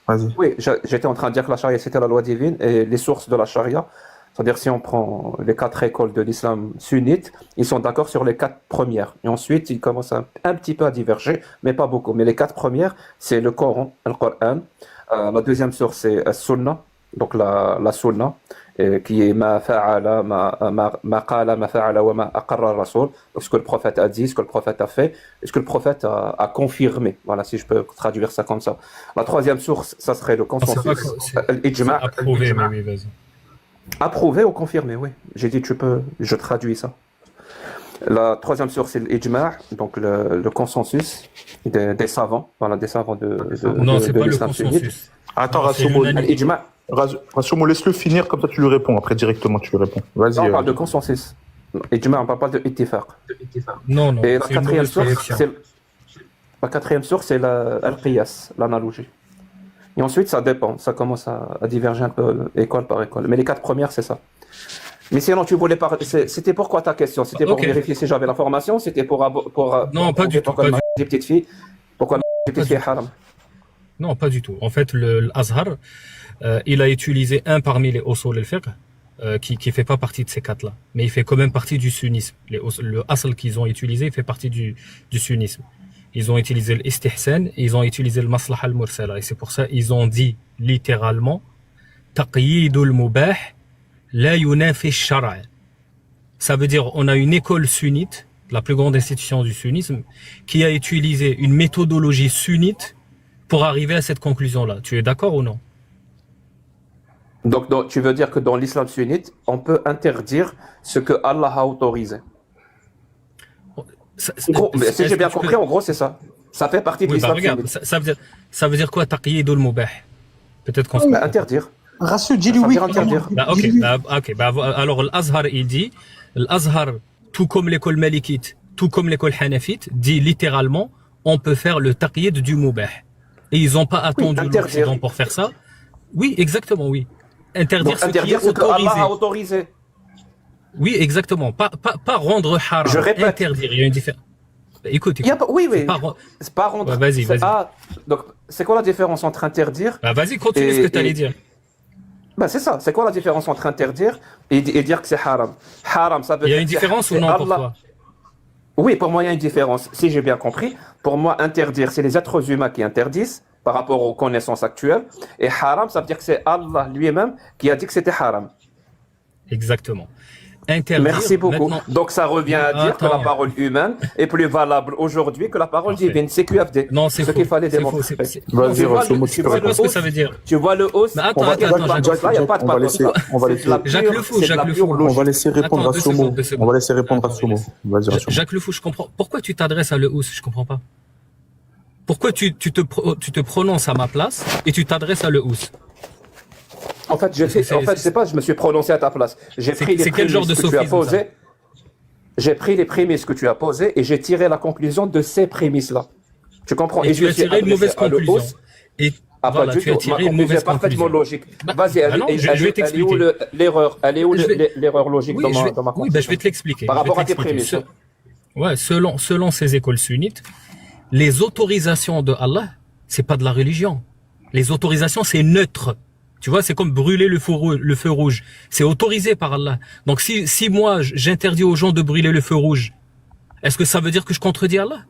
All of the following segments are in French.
Vas-y. Oui, j'étais en train de dire que la charia c'était la loi divine et les sources de la charia, c'est-à-dire si on prend les quatre écoles de l'islam sunnite, ils sont d'accord sur les quatre premières. Et ensuite, ils commencent un petit peu à diverger, mais pas beaucoup. Mais les quatre premières, c'est le Coran, le Coran. La deuxième source, c'est la Sunna, donc la Sunna, qui est ma fa'ala, ma qala, ma fa'ala wa ma aqarra rasoul. Donc ce que le prophète a dit, ce que le prophète a fait, et ce que le prophète a confirmé. Voilà, si je peux traduire ça comme ça. La troisième source, ça serait le C'est pas consensus, c'est l'ijma'. approuvé, mais oui, vas-y. Approuvé ou confirmé, oui. J'ai dit, je traduis ça. La troisième source, c'est l'ijma', donc le consensus des savants, voilà, des savants Non, c'est de pas le l'islam sunnite. consensus. Attends, Non, c'est Rassomo, l'unanimité. L'ijma', Rassomo, laisse-le finir, comme ça tu lui réponds. Après, directement, tu lui réponds. Vas-y. là, on parle de consensus. Ijma', on parle pas de ittifaq. Non, non, Et la c'est une quatrième mauvaise source, traduction. c'est al-qiyas, l'analogie. Et ensuite, ça dépend, ça commence à diverger un peu école par école. Mais les quatre premières, c'est ça. Mais sinon, tu voulais parler. C'était pourquoi ta question? C'était pour Ok. vérifier si j'avais l'information? C'était Non, pas du tout, pourquoi pas le du mariage des petites filles? Pourquoi le mariage des Pas petites du filles est haram? Non, pas du tout. En fait, l'Azhar, il a utilisé un parmi les usul al-fiqh qui fait pas partie de ces quatre-là. Mais il fait quand même partie du sunnisme. Le asl qu'ils ont utilisé, il fait partie du sunnisme. Ils ont utilisé l'istihsan, ils ont utilisé le maslaha al-mursala. Et c'est pour ça ils ont dit littéralement taqyidul mubah la yunafi ash-shar'. Ça veut dire on a une école sunnite, la plus grande institution du sunnisme, qui a utilisé une méthodologie sunnite pour arriver à cette conclusion-là. Tu es d'accord ou non? Donc, tu veux dire que dans l'islam sunnite, on peut interdire ce que Allah a autorisé. En gros, mais si j'ai bien compris, en gros, c'est ça. Ça fait partie de Oui, bah l'islam regarde, sunnite. ça veut dire quoi taqyidul mubah? Peut-être qu'on se Bah, interdire. Rassou, dis-lui Ça oui. veut dire interdire. Bah, ok, Dis-lui. alors l'Azhar il dit, l'Azhar, tout comme l'école malikite, tout comme l'école hanafite, dit littéralement, on peut faire le taqyid du mubah. Et ils n'ont pas attendu interdire. l'Occident pour faire ça. Oui, exactement, oui. Interdire Donc, ce qui interdire est ce que Allah autorisé. a autorisé. Oui, exactement. Pas rendre haram. Je répète. Interdire. Il y a une différence. Écoute, Il y a pas, oui, c'est oui. pas ren- C'est pas rendre. Ouais, vas-y, c'est- vas-y. ah, donc, c'est quoi la différence entre interdire? Bah, vas-y, continue ce que tu allais dire. Ben c'est ça. C'est quoi la différence entre interdire et dire que c'est haram? Haram, ça veut Il y a dire une que c'est- différence ou c'est non pour Allah. toi? Oui, pour moi, il y a une différence. Si j'ai bien compris, pour moi, interdire, c'est les êtres humains qui interdisent par rapport aux connaissances actuelles. Et haram, ça veut dire que c'est Allah lui-même qui a dit que c'était haram. Exactement. Interdire. Merci beaucoup. Maintenant, Donc, ça revient à dire que la Attends. parole humaine est plus valable aujourd'hui que la parole Parfait. divine. C'est QFD. Non, c'est ce faux. qu'il fallait C'est faux, démontrer. Vas-y, Tu vois Rassomo, le- tu tu peux vois Tu vois le ce que hausse, ça veut dire? tu vois le hausse. Mais attends, On va- attends, Là, Jacques. il n'y a pas de on va pathos, laisser- là. on va C'est laisser- de la Jacques pure- Le Fou, c'est de Jacques la Le pure Fou. On logique. va laisser répondre Attends, Rassomo. deux secondes. On va laisser répondre Attends, Rassomo. Vas-y, Rassomo. Jacques Le Fou, je comprends. Pourquoi tu t'adresses à Le Hous? Je comprends pas. Pourquoi tu te prononces à ma place et tu t'adresses à Le Hous? En fait, c'est pas, je me suis prononcé à ta place. J'ai C'est- pris les c'est quel genre prémices de que tu as sophisme, ça? posées. J'ai pris les prémices que tu as posées et j'ai tiré la conclusion de ces prémices-là. Tu comprends? Et je tu me as suis tiré une adressé mauvaise à Le conclusion. Hous. Et Ah, voilà, pas du tu as tout. tiré Ma une conclusion mauvaise est parfaitement conclusion. logique. Bah, Vas-y, bah non, je vais t'expliquer. l'erreur? Elle est où Je vais- l'erreur logique Oui, dans je vais, dans ma oui, conclusion? bah, je vais te l'expliquer. Par Je vais rapport te à tes l'expliquer. prémices. Ouais, selon ces écoles sunnites, les autorisations de Allah, c'est pas de la religion. Les autorisations, c'est neutre. Tu vois, c'est comme brûler le feu rouge. C'est autorisé par Allah. Donc si moi, j'interdis aux gens de brûler le feu rouge, est-ce que ça veut dire que je contredis Allah?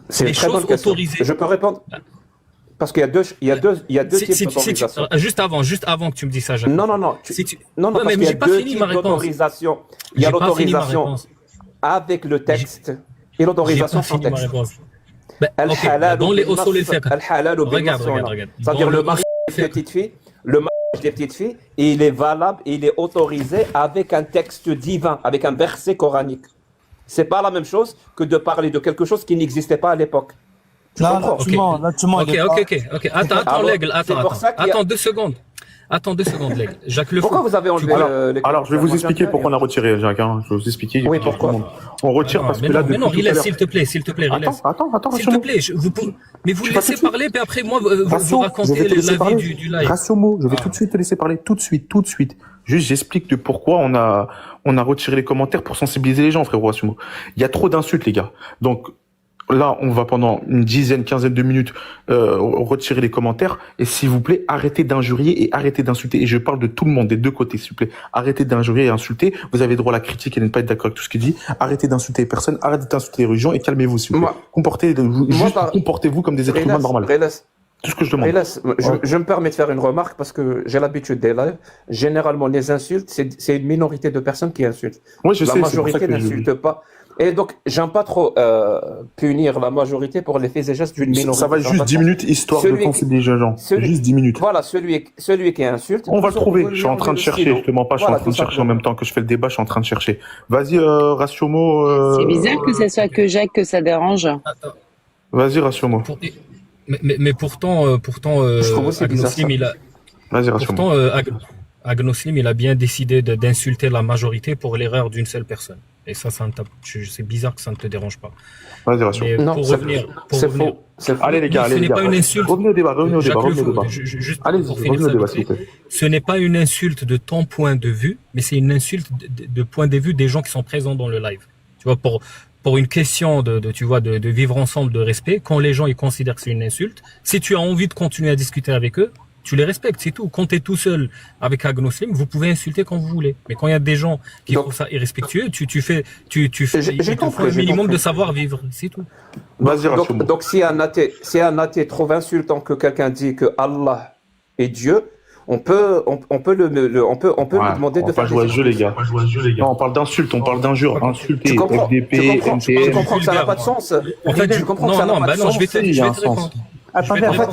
C'est les une très choses bonne question. autorisées. Je peux répondre? Parce qu'il y a deux types d'autorisation. Juste avant que tu me dises ça, Jacques. Non, non, non. Si tu- Non, non, Ouais, parce mais qu'il y a j'ai pas deux fini types ma réponse. d'autorisation. Il y a J'ai pas fini ma l'autorisation réponse. avec le texte et J'ai l'autorisation pas sans fini ma texte. réponse. Ben, ok, Al-halal dans les bil-nas, usul al-fiqh. al-halal Regarde. bil-nas. Dans C'est-à-dire le le mariage des petites filles, le mariage des petites filles, il est valable, il est autorisé avec un texte divin, avec un verset coranique. C'est pas la même chose que de parler de quelque chose qui n'existait pas à l'époque. Là, comprends. tu mens. Là, tu mens. Ok. Attends, Alors, l'aigle, c'est pour ça qu'il y a- Attends 2 secondes. Attends 2 secondes, l'aigle. Jacques Le Fou. Pourquoi vous avez enlevé les Alors, je vais vous expliquer pourquoi on a retiré, Jacques. Je vais vous expliquer. Oui, pourquoi? On retire parce que là, mais non, depuis tout à relax, l'heure- s'il te plaît, relax. Attends, S'il te Rassomo. plaît, mais vous Tu vas laissez tout de suite. parler, puis après, moi, vous Rassomo, je racontez vais te laisser la vie parler. du live. Rassomo, je vais tout de suite te laisser parler, tout de suite. Juste, j'explique de pourquoi on a retiré les commentaires pour sensibiliser les gens, frérot Rassomo. Il y a trop d'insultes, les gars. Donc, là, on va pendant une dizaine, quinzaine de minutes retirer les commentaires. Et s'il vous plaît, arrêtez d'injurier et arrêtez d'insulter. Et je parle de tout le monde, des deux côtés, s'il vous plaît. Arrêtez d'injurier et insulter. Vous avez droit à la critique et de ne pas être d'accord avec tout ce qu'il dit. Arrêtez d'insulter les personnes, arrêtez d'insulter les religions et calmez-vous, s'il vous plaît. Comportez-vous comme des êtres humains normaux. Tout ce que je demande. Je me permets de faire une remarque parce que j'ai l'habitude des lives. Généralement, les insultes, c'est une minorité de personnes qui insultent. Oui, je sais. La majorité n'insulte pas. Et donc, j'aime pas trop punir la majorité pour les faits et gestes d'une minorité. Ça va juste 10 minutes, histoire de sensibiliser les gens. Juste 10 minutes. Voilà, celui qui insulte. On va le trouver. Je suis en train de chercher. Je te mens pas, je suis en train de chercher en même temps que je fais le débat, je suis en train de chercher. Vas-y, Ratiomo. C'est bizarre que ce soit que Jacques que ça dérange. Vas-y, Ratiomo. Mais pourtant, Agnoslim, il a. Vas-y, Ratiomo. Pourtant, Agnoslim, il a bien décidé d'insulter la majorité pour l'erreur d'une seule personne. Et ça c'est bizarre que ça ne te dérange pas. Vas-y, Ratiomo. Non, pour revenir. Allez, les gars, ce n'est pas une insulte. Revenez au débat. Allez, pour finir revenez au débat, ça, s'il vous plaît. ce n'est pas une insulte de ton point de vue, mais c'est une insulte de point de vue des gens qui sont présents dans le live. Tu vois, pour une question de vivre ensemble, de respect, quand les gens ils considèrent que c'est une insulte, si tu as envie de continuer à discuter avec eux, tu les respectes, c'est tout. Quand tu es tout seul avec Agnoslim, vous pouvez insulter quand vous voulez. Mais quand il y a des gens qui trouvent ça irrespectueux, il te faut un minimum de savoir-vivre, c'est tout. Vas-y, donc si un athée trouve insultant que quelqu'un dit que Allah est Dieu, on peut lui demander de faire jouer à ce jeu, les gars. Non, on parle d'insultes, on parle d'injures. Insulter, FDP, MTM. Je comprends que ça n'a pas de sens. En fait, je comprends que ça n'a pas de sens. Je vais te répondre. Attendez, en fait,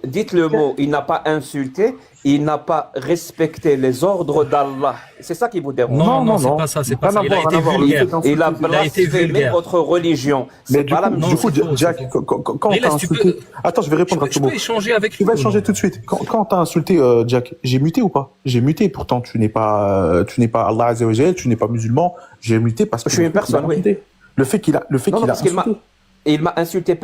dites le mot, il n'a pas insulté, il n'a pas respecté les ordres d'Allah. C'est ça qui vous dérange. Non, c'est pas ça, c'est pas ça. Il a été vulgaire. Il a blasphémé votre religion. Mais du coup, Jack, quand t'as insulté... Attends, je vais répondre à tout le monde. Tu peux échanger avec lui. Tu vas échanger tout de suite. Quand t'as insulté Jack, j'ai muté ou pas? J'ai muté, pourtant tu n'es pas Allah Azza wa Jal, tu n'es pas musulman. J'ai muté parce que... Je suis une personne, oui. Le fait qu'il a insulté... Et il m'a insulté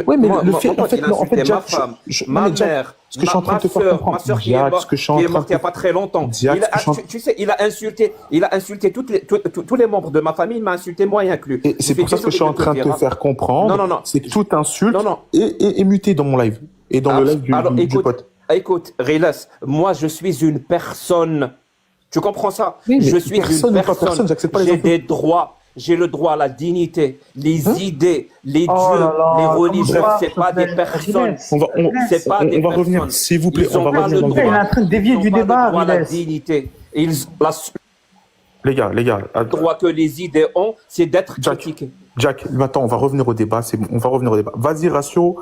Oui, mais le fait, il a insulté ma femme, ma mère, ce que je suis en train de te faire comprendre, ma soeur qui est morte il n'y a pas très longtemps. Tu sais, il a insulté tous les membres de ma famille, il m'a insulté moi y inclus. Et c'est pour ça que je suis en train de te faire comprendre, c'est que toute insulte est mutée dans mon live et dans le live du pote. Écoute, Rilas, moi je suis une personne. Tu comprends ça? Je suis une personne. J'ai des droits. J'ai le droit à la dignité, les idées, les dieux, les religions, c'est pas des personnes. On va revenir, s'il vous plaît, on va revenir. Il est en train de dévier du débat. La dignité. Les gars. Le droit que les idées ont, c'est d'être critiqués. Jack, maintenant, on va revenir au débat. On va revenir au débat. Vas-y, Ratio,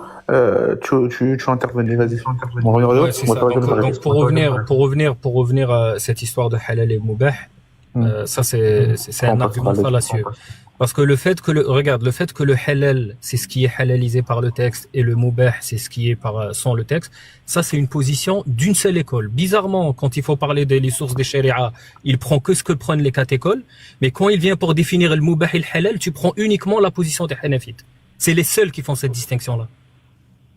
tu intervenir. Vas-y. Ouais, c'est ça. Donc, pour revenir à cette histoire de halal et mubah, ça c'est un argument fallacieux. Parce que le fait que le halal, c'est ce qui est halalisé par le texte, et le mubah, c'est ce qui est sans le texte, ça c'est une position d'une seule école. Bizarrement, quand il faut parler des sources des sharia, il prend que ce que prennent les 4 écoles, mais quand il vient pour définir le mubah et le halal, tu prends uniquement la position des hanafites. C'est les seuls qui font cette distinction-là.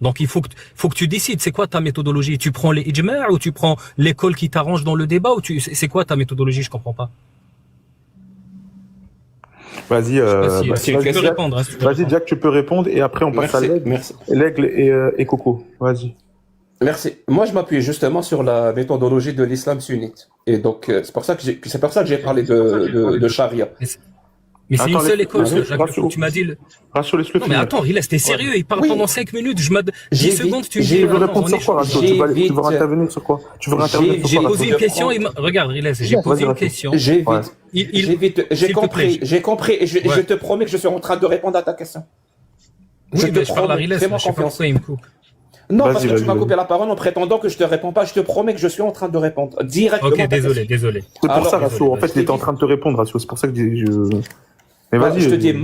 Donc il faut que tu décides, c'est quoi ta méthodologie? Tu prends les ijma' ou tu prends l'école qui t'arrange dans le débat, ou c'est quoi ta méthodologie? Je comprends pas. Vas-y, tu peux répondre. Hein, vas-y, Jack, tu peux répondre et après on passe à l'aigle et Coco. Vas-y. Merci. Moi, je m'appuie justement sur la méthodologie de l'islam sunnite. Et donc, c'est pour ça que j'ai parlé de charia. Mais c'est une seule école, tu m'as dit... Ratio, laisse-le finir. Mais attends, Rilas, t'es sérieux? Il parle pendant 5 minutes, 10 secondes, tu me dis... Je veux répondre sur quoi, Ratio? Tu veux intervenir sur quoi? J'ai posé une question, regarde, Rilas, j'ai posé une question. J'ai compris, et je te promets que je suis en train de répondre à ta question. Je parle à Rilas, je sais pas pourquoi il me coupe. Non, parce que tu m'as coupé la parole en prétendant que je te réponds pas. Je te promets que je suis en train de répondre directement. Ok, désolé. C'est pour ça, Ratio. En fait, il était en train de te répondre, Ratio. C'est pour ça que Mais vas-y. Je te dis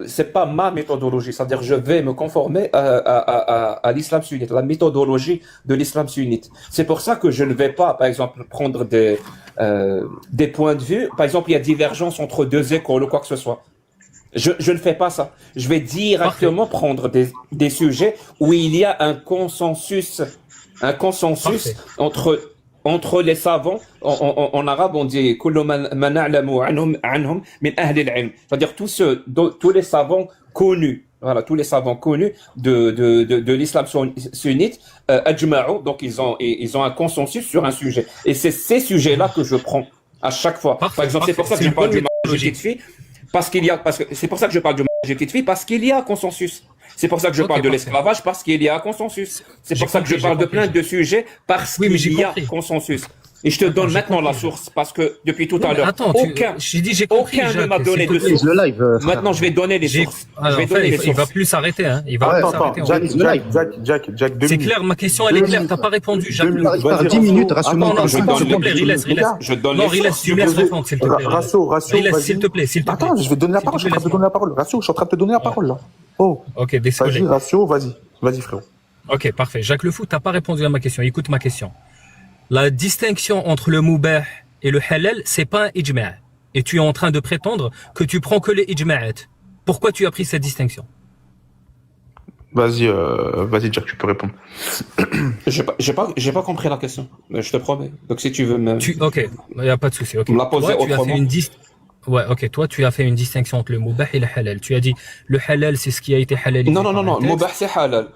c'est pas ma méthodologie. C'est-à-dire, je vais me conformer à l'islam sunnite, la méthodologie de l'islam sunnite. C'est pour ça que je ne vais pas, par exemple, prendre des points de vue. Par exemple, il y a divergence entre 2 écoles ou quoi que ce soit. Je ne fais pas ça. Je vais directement prendre des sujets où il y a un consensus entre les savants. En arabe, on dit kullu man na'lamu anhum min ahli al-ilm. C'est-à-dire tous les savants connus voilà, tous les savants connus de l'islam sunnite, ajma'u, donc ils ont un consensus sur un sujet. Et c'est ces sujets-là que je prends à chaque fois. Parfait, Par exemple, c'est pour ça que je parle du mariage de petite fille, c'est pour ça que je parle du mariage de petite fille, parce qu'il y a un consensus. C'est pour ça que je parle de l'esclavage, parce qu'il y a un consensus. C'est pour ça que je parle de plein de sujets, parce qu'il y a consensus. Et je te donne maintenant la source, parce que depuis tout à l'heure, aucun ne m'a donné de source. Maintenant, je vais donner les sources. Il va plus s'arrêter, hein. Il va plus s'arrêter. Jack, 2 c'est minutes. clair, ma question elle est claire. T'as pas répondu, Jacques. Par 10 minutes, rassure-moi. Non, s'il te plaît, Riles. Je donne Non, les Riles, sources. tu me laisses répondre, s'il te plaît. Ratio, Riles, vas-y. s'il te plaît. Attends, je vais te donner la parole, je suis en train de te donner la parole. Ratio, je suis en train de te donner la parole, là. Oh. Ok, désolé. Vas-y, Ratio, vas-y, frérot. Ok, parfait. Jacques Le Fou, t'as pas répondu à ma question. Écoute ma question. La distinction entre le mubah et le halal, c'est pas un ijma'. Et tu es en train de prétendre que tu prends que les ijma'at. Pourquoi tu as pris cette distinction? Vas-y, Jack, tu peux répondre. J'ai pas compris la question. Je te promets. Donc si tu veux me. Ok, il n'y a pas de souci. Okay. Me la poser toi, tu as autrement. fait Ouais, ok. Toi, tu as fait une distinction entre le mubah et le halal. Tu as dit le halal, c'est ce qui a été halalisé. Non. Le mubah, c'est halal.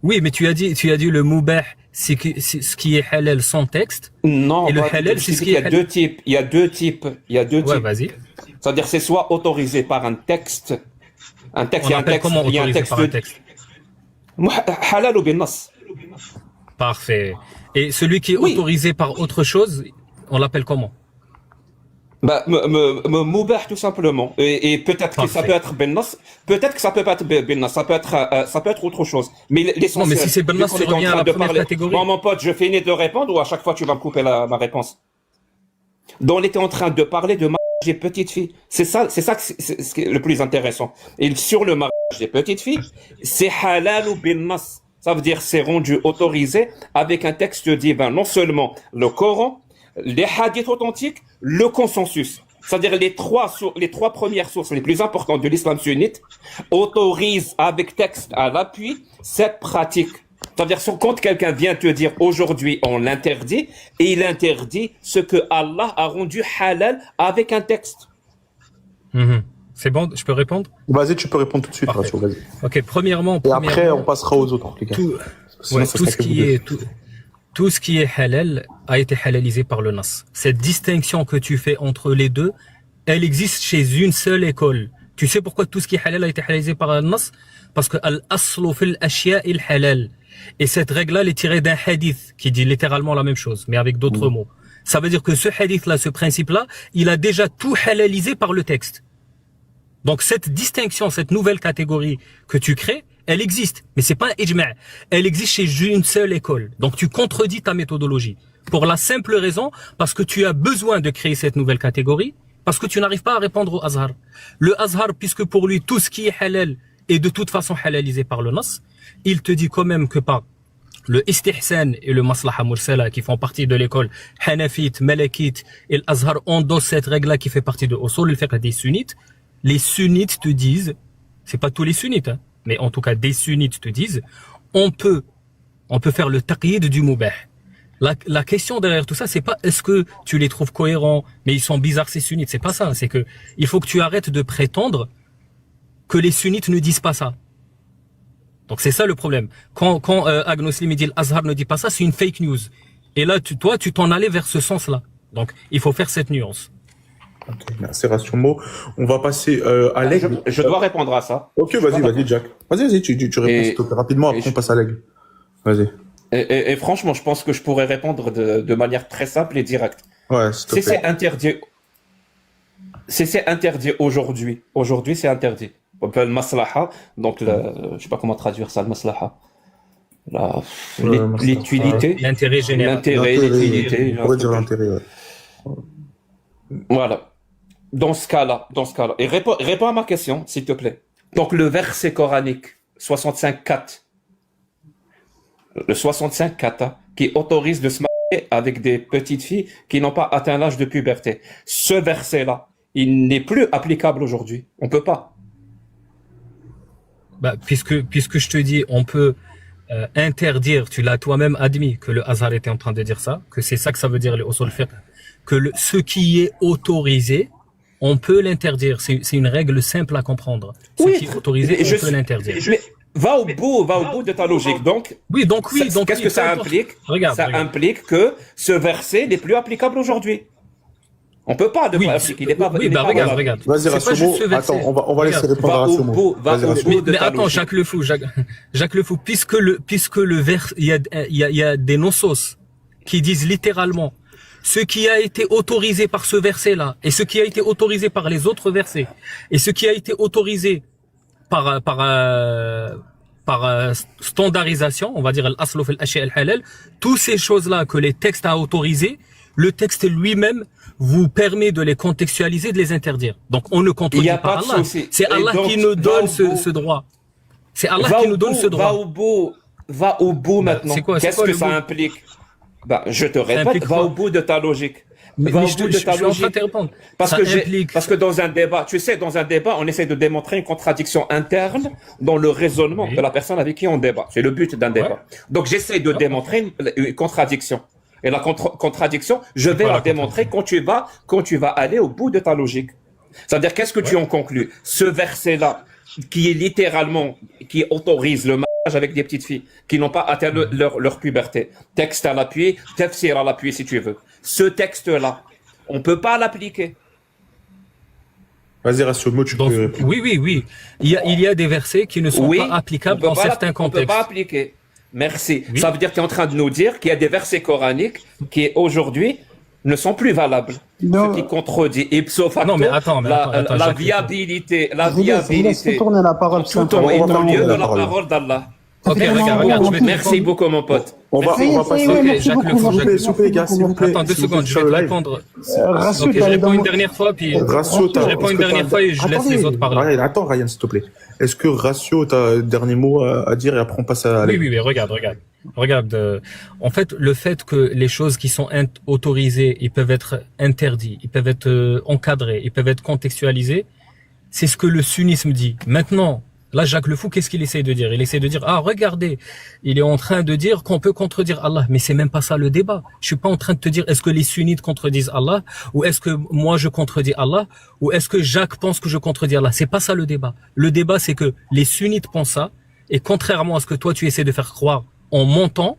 Oui, mais tu as dit le mubah, c'est ce qui est halal sans texte. Non. Et le halal, c'est ce qui est halal. Il y a deux types. Ouais, vas-y. C'est-à-dire, c'est soit autorisé par un texte. Un texte, On appelle comment autorisé par un texte? Halal ou bin nas. Parfait. Et celui qui est autorisé par autre chose, on l'appelle comment? Bah, mubah tout simplement. Et peut-être que ça peut être ben nas, peut-être que ça peut pas être ben nas, ça peut être autre chose. Mais l'essentiel. Non, mais si c'est ben nas, tu reviens à la première catégorie. Bon, mon pote, je finis de répondre ou à chaque fois tu vas me couper ma réponse. Donc, on était en train de parler de mariage des petites filles. C'est ça ce qui est le plus intéressant. Et sur le mariage des petites filles, c'est halal ou bin nas. Ça veut dire c'est rendu autorisé avec un texte divin. Non seulement le Coran, les hadiths authentiques, le consensus. C'est-à-dire les trois premières sources les plus importantes de l'islam sunnite autorisent avec texte à l'appui cette pratique. C'est-à-dire quand quelqu'un vient te dire aujourd'hui on l'interdit, et il interdit ce que Allah a rendu halal avec un texte. C'est bon, je peux répondre? Vas-y, tu peux répondre tout de suite, Ratio, vas-y. Ok, premièrement. Et après, on passera aux autres, les gars. Tout ce qui est halal a été halalisé par le nas. Cette distinction que tu fais entre les deux, elle existe chez une seule école. Tu sais pourquoi tout ce qui est halal a été halalisé par le nas? Parce que al-aslu fil ashya il halal. Et cette règle-là, elle est tirée d'un hadith qui dit littéralement la même chose, mais avec d'autres mots. Ça veut dire que ce hadith-là, ce principe-là, il a déjà tout halalisé par le texte. Donc cette distinction, cette nouvelle catégorie que tu crées, elle existe, mais c'est pas un ijma'. Elle existe chez une seule école. Donc tu contredis ta méthodologie. Pour la simple raison, parce que tu as besoin de créer cette nouvelle catégorie, parce que tu n'arrives pas à répondre au Azhar. Le Azhar, puisque pour lui, tout ce qui est halal est de toute façon halalisé par le nas, il te dit quand même que par le istihsan et le maslaha mursala qui font partie de l'école hanafite, malakite, et l'Azhar endosse cette règle-là qui fait partie de usul al-fiqh des sunnites. Les sunnites te disent, c'est pas tous les sunnites, hein, mais en tout cas des sunnites te disent, on peut faire le taqyid du mubah. La question derrière tout ça, c'est pas est-ce que tu les trouves cohérents, mais ils sont bizarres ces sunnites, c'est pas ça, c'est que il faut que tu arrêtes de prétendre que les sunnites ne disent pas ça. Donc c'est ça le problème. Quand Agnoslim dit l'Azhar ne dit pas ça, c'est une fake news. Et là, toi, tu t'en allais vers ce sens-là. Donc il faut faire cette nuance. Ok, merci Ratio. On va passer à l'aigle. Je dois répondre à ça. Ok, vas-y, Jack. Vas-y, tu réponds s'il te plaît, rapidement, après on passe à l'aigle. Vas-y. Et franchement, je pense que je pourrais répondre de manière très simple et directe. Ouais, s'il te plaît. C'est interdit aujourd'hui. Aujourd'hui, c'est interdit. On peut le maslaha, donc je sais pas comment traduire ça, le maslaha. L'utilité. L'intérêt général. L'utilité. On pourrait dire l'intérêt, ouais. Voilà. Dans ce cas-là. Et réponds à ma question, s'il te plaît. Donc, le verset coranique 65.4. Le 65.4, qui autorise de se marier avec des petites filles qui n'ont pas atteint l'âge de puberté. Ce verset-là, il n'est plus applicable aujourd'hui. On peut pas. Bah, puisque je te dis, on peut interdire, tu l'as toi-même admis que le Azhar était en train de dire ça, que c'est ça que ça veut dire les usul fiqh, que ce qui est autorisé on peut l'interdire. C'est une règle simple à comprendre. Ce Oui, qui est autorisé, je on peut suis- l'interdire. Mais va au bout de ta logique. Donc, Oui, donc qu'est-ce que peu ça importe. implique? Regarde, Ça regarde. implique que ce verset n'est plus applicable aujourd'hui. On peut pas Oui, l'appliquer. Il n'est pas. oui, il n'est bah pas regarde, valable. regarde. Vas-y, C'est pas Rassomo. juste ce verset. Attends, on va laisser Regarde. répondre à Va au Rassomo. bout, va Vas-y, au Rassomo. bout de Mais ta attends, logique. Jacques Le Fou, puisque le vers, il y a des nosos qui disent littéralement ce qui a été autorisé par ce verset-là et ce qui a été autorisé par les autres versets et ce qui a été autorisé par standardisation, on va dire al-aslu fil ashya al-halal, toutes ces choses-là que les textes a autorisées, le texte lui-même vous permet de les contextualiser, de les interdire. Donc on ne Il contredit n'y a pas pas de Allah. souci. C'est Et Allah donc, qui nous va donne au bout. ce droit. C'est Allah Va qui au nous donne bout, ce droit. va au bout Bah, maintenant. c'est quoi Qu'est-ce que le ça bout? implique? Bah, je te répète, implique va quoi? au bout de ta logique. Mais Va au je bout de suis ta en train de logique. te répondre. Parce Ça que, implique. parce que dans un débat, tu sais, dans un débat, on essaie de démontrer une contradiction interne dans le raisonnement Oui. de la personne avec qui on débat. C'est le but d'un débat. Ouais. Donc, j'essaie de Ouais. démontrer une contradiction. Et la contradiction, je vais quoi la la démontrer quand tu vas aller au bout de ta logique. C'est-à-dire, qu'est-ce que tu en conclus? Ce verset-là, qui est littéralement, qui autorise le mariage avec des petites filles qui n'ont pas atteint leur puberté. Texte à l'appui, tafsir à l'appui si tu veux. Ce texte-là, on peut pas l'appliquer. Vas-y, Rassomo, tu Donc, peux. oui. Il y a des versets qui ne sont Oui, pas applicables on peut dans pas certains on peut contextes. pas appliquer. Merci. Oui. Ça veut dire que tu es en train de nous dire qu'il y a des versets coraniques qui aujourd'hui ne sont plus valables. Non. Ce qui contredit ipso facto Non, mais attends, la Jacques, viabilité, la Je laisse viabilité tourner la parole. en tout temps et On va en faire lieu de la la parole. parole d'Allah. Ok, fait regarde, un regarde, moment, je vais te Merci répondre. beaucoup mon pote. On va passer. Ok, merci Jacques beaucoup, Le Fou, S'il vous plaît, s'il vous plaît, les gars, s'il vous plaît. Attends 2 S'il vous plaît, secondes, je sur vais le te live. répondre. Rassure, Ok, je réponds une dernière fois, puis Ratio, je réponds une dernière fois et je laisse les autres parler. Ryan, attends, Ryan, s'il te plaît. Est-ce que Ratio, t'as un dernier mot à dire et après on passe à. Oui, regarde. Regarde, en fait, le fait que les choses qui sont autorisées, ils peuvent être interdits, ils peuvent être encadrés, ils peuvent être contextualisés, c'est ce que le sunnisme dit. Maintenant, là, Jacques Le Fou, qu'est-ce qu'il essaie de dire? Il essaie de dire, ah, regardez, il est en train de dire qu'on peut contredire Allah, mais c'est même pas ça le débat. Je suis pas en train de te dire, est-ce que les sunnites contredisent Allah, ou est-ce que moi je contredis Allah, ou est-ce que Jacques pense que je contredis Allah? C'est pas ça le débat. Le débat, c'est que les sunnites pensent ça, et contrairement à ce que toi tu essaies de faire croire en montant,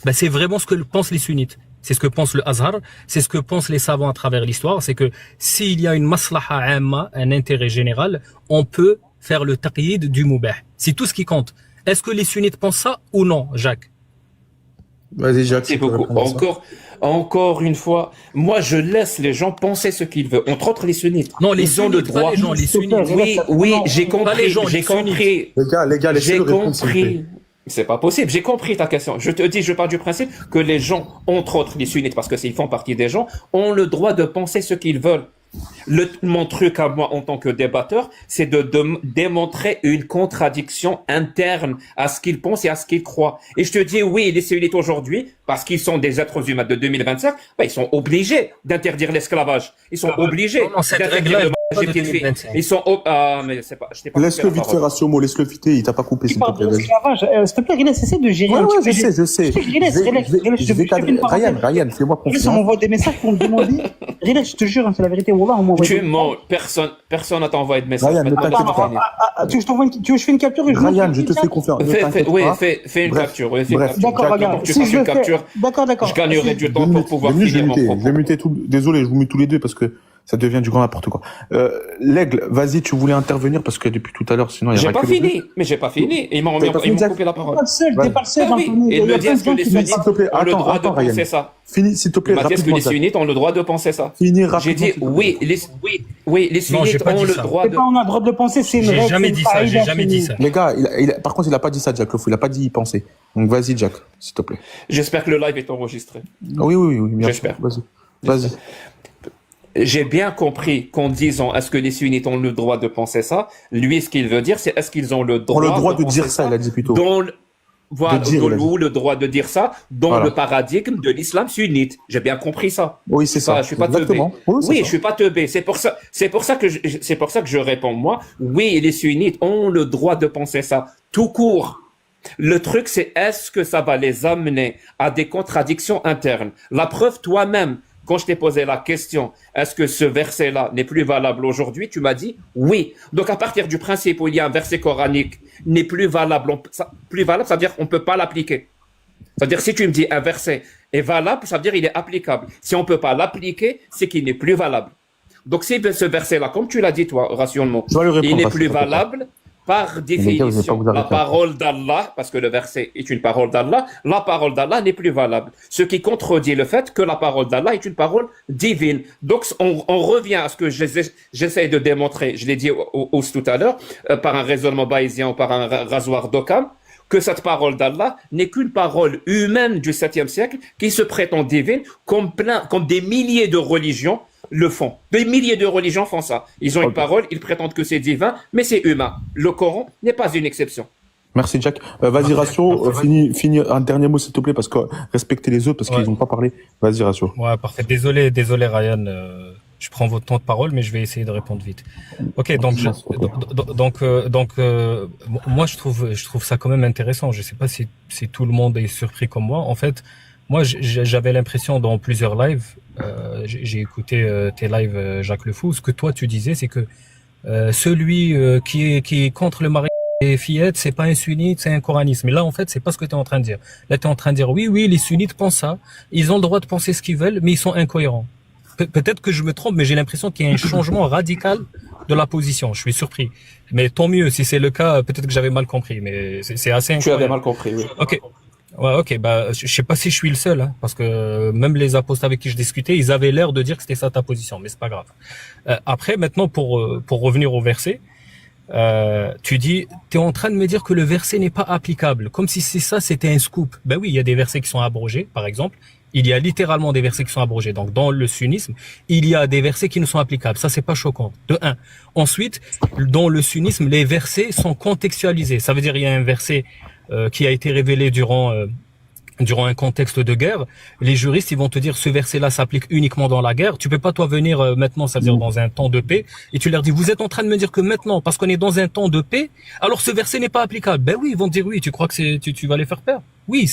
ben c'est vraiment ce que pensent les sunnites. C'est ce que pense le Azhar, c'est ce que pensent les savants à travers l'histoire, c'est que s'il y a une maslaha amma, un intérêt général, on peut faire le taqyid du mubah. C'est tout ce qui compte. Est-ce que les sunnites pensent ça ou non, Jacques? Vas-y, Jacques. Merci tu peux beaucoup. répondre à ça. Encore une fois, moi je laisse les gens penser ce qu'ils veulent. Entre autres les sunnites. Non, les Ils ont le sunnites, pas droit. les gens, les sunnites. Oui, j'ai Pas les compris. gens, J'ai les sunnites. compris. Les gars, laissez-le J'ai répondre, s'il vous plaît. compris. C'est pas possible. J'ai compris ta question. Je te dis, je pars du principe que les gens, entre autres les sunnites, parce que s'ils font partie des gens, ont le droit de penser ce qu'ils veulent. Mon truc à moi en tant que débatteur, c'est de démontrer une contradiction interne à ce qu'ils pensent et à ce qu'ils croient. Et je te dis, oui, les sunnites aujourd'hui, parce qu'ils sont des êtres humains de 2025, ils sont obligés d'interdire l'esclavage. Ils sont obligés non, cette d'interdire règle-là, le pas mariage de des petites filles. 2025. Ils sont mais c'est pas, je t'ai pas Laisse-le coupé la vite faire, parole. Ratio, laisse-le vite, il t'a pas coupé, s'il Tu te parles plaît. de Vas-y. l'esclavage. S'il te plaît, Rilès, essaie de gérer Ouais, un ouais, petit peu. je sais. Je vais cadrer. Ryan, fais-moi Rilès, on confiance. m'envoie des messages pour me demander. Rilès, je te jure, c'est la vérité. Wallah, on m'envoie Tu des mens, personne n'a t'envoyé de message. Ryan, ne Maintenant, t'inquiète c'est pas. fini. Tu veux que je t'envoie tu veux que je fais une capture et je Ryan, montre je te ça fais confiance. Ne t'inquiète pas. Fais une Bref, capture. Oui, fais une bref. capture. D'accord, Jack, regarde. Donc, tu Si fasses je une le fais. capture. D'accord. Je gagnerai du temps pour pouvoir Deux minutes, finir mon je vais propos. muter tout. Désolé, je vous mets tous les deux parce que ça devient du grand n'importe quoi. L'aigle, vas-y, tu voulais intervenir parce que depuis tout à l'heure, sinon il y J'ai aura pas que les deux. fini, mais j'ai pas fini. Ils m'ont T'as pas fini, Jack coupé la T'es parole. pas le seul, t'es pas le seul. Ah oui, Anthony. et Il y a me plein disent de que gens les qui sunnites disent S'il te plaît, ont le droit de attends, Ryan. penser ça. Finis, s'il te plaît, Ils me disent que rapidement. les Jack. sunnites ont le droit de penser ça. Finis rapidement. J'ai dit s'il te plaît. oui, les j'ai sunnites pas ont dit le ça. droit C'est de. pas on a le droit de le penser, c'est une J'ai règle. jamais c'est dit une ça, pareille j'ai jamais dit d'infini. ça. Les gars, par contre, il a pas dit ça, Jack Lefou. Il a pas dit y penser. Donc vas-y, Jack, s'il te plaît. J'espère que le live est enregistré. Oui, bien sûr. J'espère. Vas-y. J'ai bien compris qu'en disant est-ce que les sunnites ont le droit de penser ça, lui, ce qu'il veut dire, c'est est-ce qu'ils ont le On a droit, le droit de penser dire ça, il a dit plutôt. Voilà, De dire, il a dit. le droit de dire ça dans Voilà. le paradigme de l'islam sunnite. J'ai bien compris ça. Oui, c'est ça. Je suis pas teubé. Exactement. c'est Oui, ça. je suis pas teubé. C'est pour ça que je réponds moi. Oui, les sunnites ont le droit de penser ça, tout court. Le truc, c'est est-ce que ça va les amener à des contradictions internes? La preuve, toi-même, Quand je t'ai posé la question, est-ce que ce verset-là n'est plus valable aujourd'hui? Tu m'as dit oui. Donc, à partir du principe où il y a un verset coranique n'est plus valable, plus valable, ça veut dire qu'on ne peut pas l'appliquer. C'est-à-dire, si tu me dis un verset est valable, ça veut dire qu'il est applicable. Si on ne peut pas l'appliquer, c'est qu'il n'est plus valable. Donc, si ce verset-là, comme tu l'as dit, toi, rationnellement, il n'est plus valable, par définition, la parole d'Allah, parce que le verset est une parole d'Allah, la parole d'Allah n'est plus valable. Ce qui contredit le fait que la parole d'Allah est une parole divine. Donc, on revient à ce que j'essaie de démontrer, je l'ai dit tout à l'heure, par un raisonnement bayésien ou par un rasoir d'Occam, que cette parole d'Allah n'est qu'une parole humaine du 7e siècle qui se prétend divine comme des milliers de religions le font. Des milliers de religions font ça. Ils ont une parole, ils prétendent que c'est divin, mais c'est humain. Le Coran n'est pas une exception. Merci Jack. Vas-y Ratio, finis un dernier mot s'il te plaît, parce que respectez les autres, parce qu'ils n'ont pas parlé. Vas-y Ratio. Ouais, parfait. Désolé Ryan, je prends votre temps de parole, mais je vais essayer de répondre vite. Ok, donc moi je trouve ça quand même intéressant. Je sais pas si tout le monde est surpris comme moi. En fait, moi j'avais l'impression dans plusieurs lives, j'ai écouté tes lives Jacques Le Fou, ce que toi tu disais, c'est que celui qui est contre le mariage des fillettes, c'est pas un sunnite, c'est un coraniste. Mais là, en fait, c'est pas ce que tu es en train de dire. Là, tu es en train de dire, oui, les sunnites pensent ça, ils ont le droit de penser ce qu'ils veulent, mais ils sont incohérents. Peut-être que je me trompe, mais j'ai l'impression qu'il y a un changement radical de la position. Je suis surpris. Mais tant mieux, si c'est le cas, peut-être que j'avais mal compris, mais c'est assez incroyable. Tu avais mal compris, oui. Ok. Ouais, ok, bah, je sais pas si je suis le seul, hein, parce que même les apôtres avec qui je discutais, ils avaient l'air de dire que c'était ça ta position, mais c'est pas grave. Après, maintenant, pour revenir au verset, tu dis, t'es en train de me dire que le verset n'est pas applicable, comme si c'était un scoop. Ben oui, il y a des versets qui sont abrogés, par exemple. Il y a littéralement des versets qui sont abrogés. Donc, dans le sunnisme, il y a des versets qui ne sont applicables. Ça, c'est pas choquant. De un. Ensuite, dans le sunnisme, les versets sont contextualisés. Ça veut dire, il y a un verset qui a été révélé durant un contexte de guerre. Les juristes, ils vont te dire, ce verset-là s'applique uniquement dans la guerre. Tu peux pas, toi, venir maintenant, ça veut dire dans un temps de paix, et tu leur dis, vous êtes en train de me dire que maintenant, parce qu'on est dans un temps de paix, alors ce verset n'est pas applicable. Ben oui, ils vont te dire oui. Tu crois que tu vas les faire peur? Oui,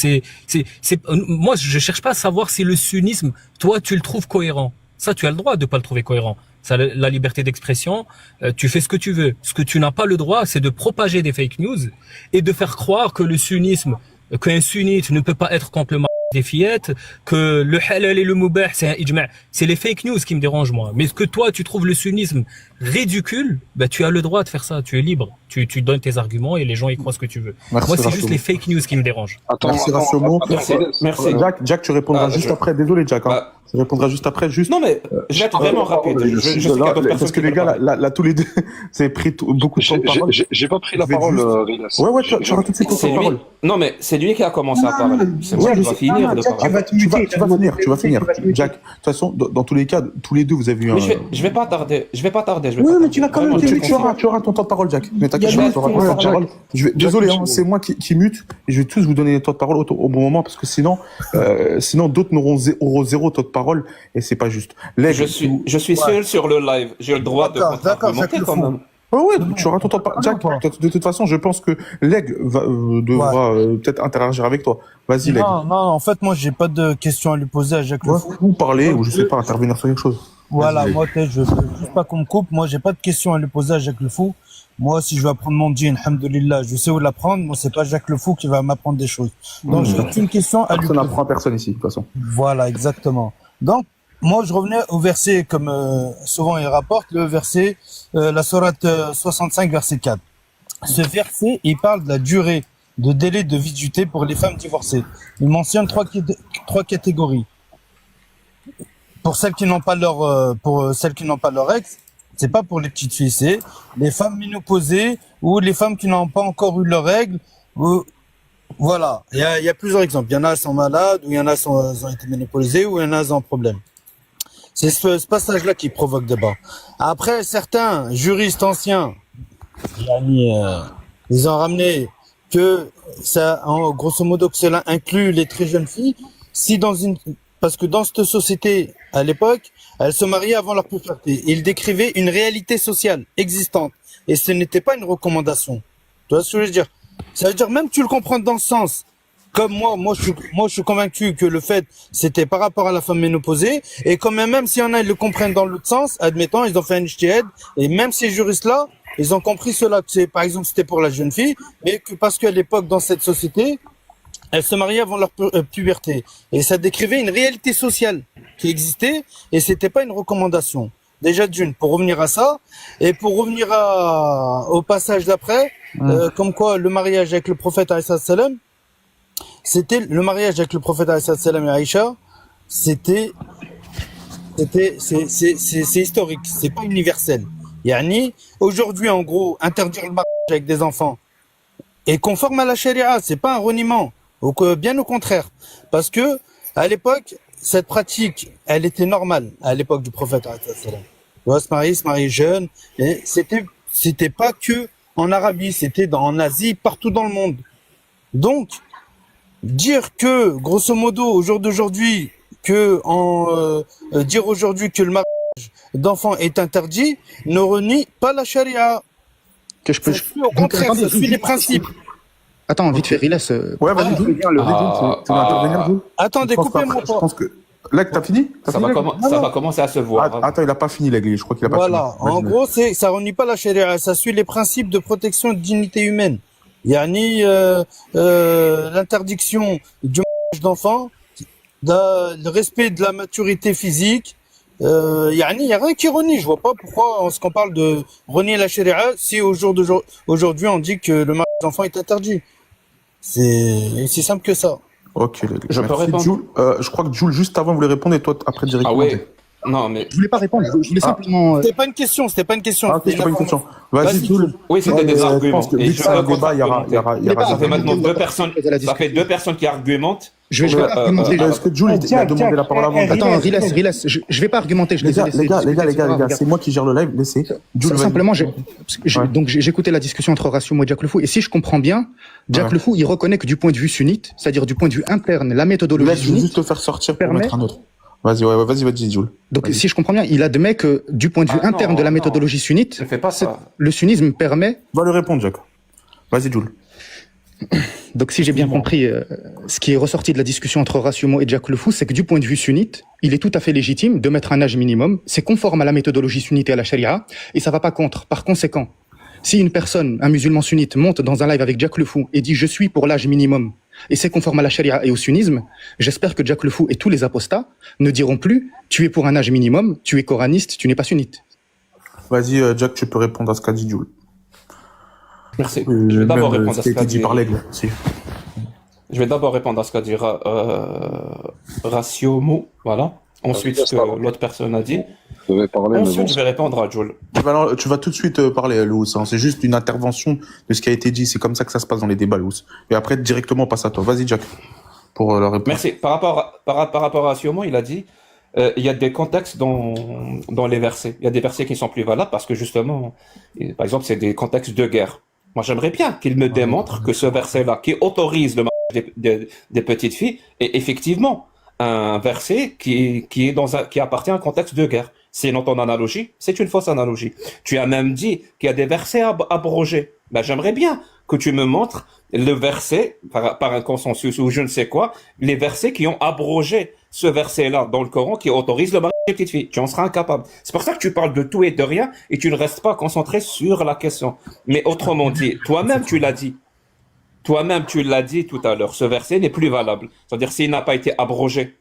moi, je cherche pas à savoir si le sunnisme, toi, tu le trouves cohérent. Ça, tu as le droit de pas le trouver cohérent. Ça, la liberté d'expression, tu fais ce que tu veux. Ce que tu n'as pas le droit, c'est de propager des fake news et de faire croire que le sunnisme, qu'un sunnite ne peut pas être contre le mariage des fillettes, que le halal et le mubah, c'est un ijma'. C'est les fake news qui me dérangent, moi. Mais ce que toi, tu trouves le sunnisme ridicule, bah, tu as le droit de faire ça. Tu es libre. Tu donnes tes arguments et les gens y croient ce que tu veux. Merci, moi, c'est juste les fake news qui me dérangent. Merci. Jack, tu répondras juste après. Désolé, Jack. Tu répondras juste après. Non, mais je vais être vraiment rapide. Parce que les gars, là, tous les deux, vous avez pris beaucoup de temps de parole. J'ai pas pris la parole, Rilas. Ouais, tu auras tout de suite ton parole. Non, mais c'est lui qui a commencé à parler. C'est moi qui dois finir de parler. Tu vas finir. Jack, de toute façon, dans tous les cas, tous les deux, vous avez eu un... Je vais pas tarder. Oui, mais tu vas quand même Tu auras ton temps de parole, Jack. Mais t'inquiète pas, tu auras ton temps de parole. Désolé, c'est moi qui mute. Et je vais tous vous donner le temps de parole au bon moment, parce que sinon d'autres n'auront zéro temps de parole, et c'est pas juste. Je suis seul sur le live. J'ai le droit de contre-argumenter quand même. Ouais, tu auras ton temps de parole. Jack, de toute façon, je pense que Leg devra peut-être interagir avec toi. Vas-y, Leg. Non, en fait, moi, j'ai pas de questions à lui poser à Jacques Le Fou. Ou parler, ou je sais pas, intervenir sur quelque chose. Voilà, moi, je veux juste pas qu'on me coupe. Moi, j'ai pas de questions à lui poser à Jacques Le Fou. Moi, si je veux apprendre mon djinn, alhamdoulilah, je sais où l'apprendre. Moi, c'est pas Jacques Le Fou qui va m'apprendre des choses. Donc, j'ai aucune question à lui poser. Personne n'apprend à personne ici, de toute façon. Voilà, exactement. Donc, moi, je revenais au verset, comme souvent il rapporte, le verset, la sourate 65, verset 4. Ce verset, il parle de la durée de délai de viduité pour les femmes divorcées. Il mentionne trois catégories. Pour celles qui n'ont pas leur ex, c'est pas pour les petites filles, c'est les femmes ménopausées ou les femmes qui n'ont pas encore eu leurs règles. Voilà, il y a plusieurs exemples. Il y en a qui sont malades, ou il y en a qui ont été ménopausées, ou il y en a qui ont un problème. C'est ce passage-là qui provoque débat. Après, certains juristes anciens, ils ont ramené que ça, grosso modo, que cela inclut les très jeunes filles. Parce que dans cette société, à l'époque, elles se mariaient avant leur puberté. Ils décrivaient une réalité sociale existante. Et ce n'était pas une recommandation. Tu vois ce que je veux dire? Ça veut dire, même tu le comprends dans ce sens, comme moi, je suis convaincu que le fait, c'était par rapport à la femme ménopausée, et quand même s'il y en a, ils le comprennent dans l'autre sens, admettons, ils ont fait un ijtihad, et même ces juristes-là, ils ont compris cela, que c'est, par exemple, c'était pour la jeune fille, mais que parce qu'à l'époque, dans cette société, elles se mariaient avant leur puberté. Et ça décrivait une réalité sociale qui existait, et c'était pas une recommandation. Déjà d'une, pour revenir à ça, et pour revenir au passage d'après, comme quoi le mariage avec le prophète alayhi salam, c'était le mariage avec le prophète alayhi salam et Aïcha, c'est historique, c'est pas universel. Yani, aujourd'hui, en gros, interdire le mariage avec des enfants est conforme à la charia, c'est pas un reniement, bien au contraire, parce que à l'époque, cette pratique, elle était normale à l'époque du prophète alayhi salam. On se marier jeune, et c'était pas que en Arabie, c'était en Asie, partout dans le monde. Donc, dire que, grosso modo, au jour d'aujourd'hui, dire aujourd'hui que le mariage d'enfants est interdit, ne renie pas la charia. Que je peux. Au contraire, ça suit les principes. Attends, vite fait, Rilas. Ouais, vas-y, Jules. Tu veux intervenir, Jules? Attendez, Je pense coupez-moi pas. Je pas. pense que. Là, t'as fini? Ça va commencer à se voir. Attends, il a pas fini, l'aigle. Je crois qu'il a pas fini. Voilà. En gros, ça renie pas la charia, ça suit les principes de protection de dignité humaine. Il y a ni l'interdiction du mariage d'enfants, le respect de la maturité physique. Il y a rien qui renie. Je vois pas pourquoi on parle de renier la charia si aujourd'hui on dit que le mariage d'enfants est interdit. C'est simple que ça. Ok, l'aigle. Je peux répondre. Jules. Je crois que Jules, juste avant, voulait répondre et toi, après, Ah directement. ouais. Non, mais. Je voulais pas répondre, je voulais simplement. C'était pas une question. Ah, c'était pas une question. Vas-y, Vas-y. Jules. Oui, c'était des Je arguments. pense que Et vu je que c'est un veux débat, il y aura Ça fait maintenant deux personnes. poser la Ça fait deux personnes qui argumentent. Je vais pas argumenter. Est-ce que Jules, il a demandé la parole avant? Attends, Rilas, je vais pas argumenter. Je Les les ai laissés gars, discuter, c'est moi qui gère le live, laissez. Jules, Simplement, Ouais. donc j'ai écouté la discussion entre Rassimo et Jack Le Fou, et si je comprends bien, Jack Ouais. Le Fou, il reconnaît que du point de vue sunnite, c'est-à-dire du point de vue interne, la méthodologie Là, je vais sunnite. juste te faire sortir pour permet- mettre un autre. Vas-y, Jules. Donc, Vas-y. si je comprends bien, il admet que du point de vue Ah interne non, de la non. méthodologie sunnite, Ne fais pas ça. le sunnisme permet. Va le répondre, Jack. Vas-y, Jules. Donc, si j'ai bien compris, ce qui est ressorti de la discussion entre Rassimo et Jack Le Fou, c'est que du point de vue sunnite, il est tout à fait légitime de mettre un âge minimum. C'est conforme à la méthodologie sunnite et à la charia, et ça va pas contre. Par conséquent, si une personne, un musulman sunnite, monte dans un live avec Jack Le Fou et dit « je suis pour l'âge minimum », et c'est conforme à la charia et au sunnisme, j'espère que Jack Le Fou et tous les apostats ne diront plus « tu es pour un âge minimum, tu es coraniste, tu n'es pas sunnite ». Vas-y, Jack, tu peux répondre à ce qu'a dit Jules. Merci. Je vais d'abord répondre à ce qu'a dit. par l'aigle. Si. Je vais d'abord répondre à ce qu'a dit Rassimo, voilà. Ensuite, ce que l'autre personne a dit. Je devais parler, mais bon. Ensuite, je vais répondre à Jules. Tu vas tout de suite parler, Lous. Hein. C'est juste une intervention de ce qui a été dit. C'est comme ça que ça se passe dans les débats, Lous. Et après, directement, on passe à toi. Vas-y, Jack, pour la réponse. Merci. Par rapport à Rassimo, il a dit il y a des contextes dans les versets. Il y a des versets qui sont plus valables parce que justement, par exemple, c'est des contextes de guerre. Moi, j'aimerais bien qu'il me démontre que ce verset-là, qui autorise le mariage des petites filles, est effectivement un verset qui appartient à un contexte de guerre. Sinon, ton analogie, c'est une fausse analogie. Tu as même dit qu'il y a des versets abrogés. Ben, j'aimerais bien que tu me montres le verset, par un consensus ou je ne sais quoi, les versets qui ont abrogé ce verset-là dans le Coran qui autorise le mariage des petites filles. Tu en seras incapable. C'est pour ça que tu parles de tout et de rien et tu ne restes pas concentré sur la question. Mais autrement dit, toi-même tu l'as dit. Toi-même tu l'as dit tout à l'heure. Ce verset n'est plus valable. C'est-à-dire s'il n'a pas été abrogé.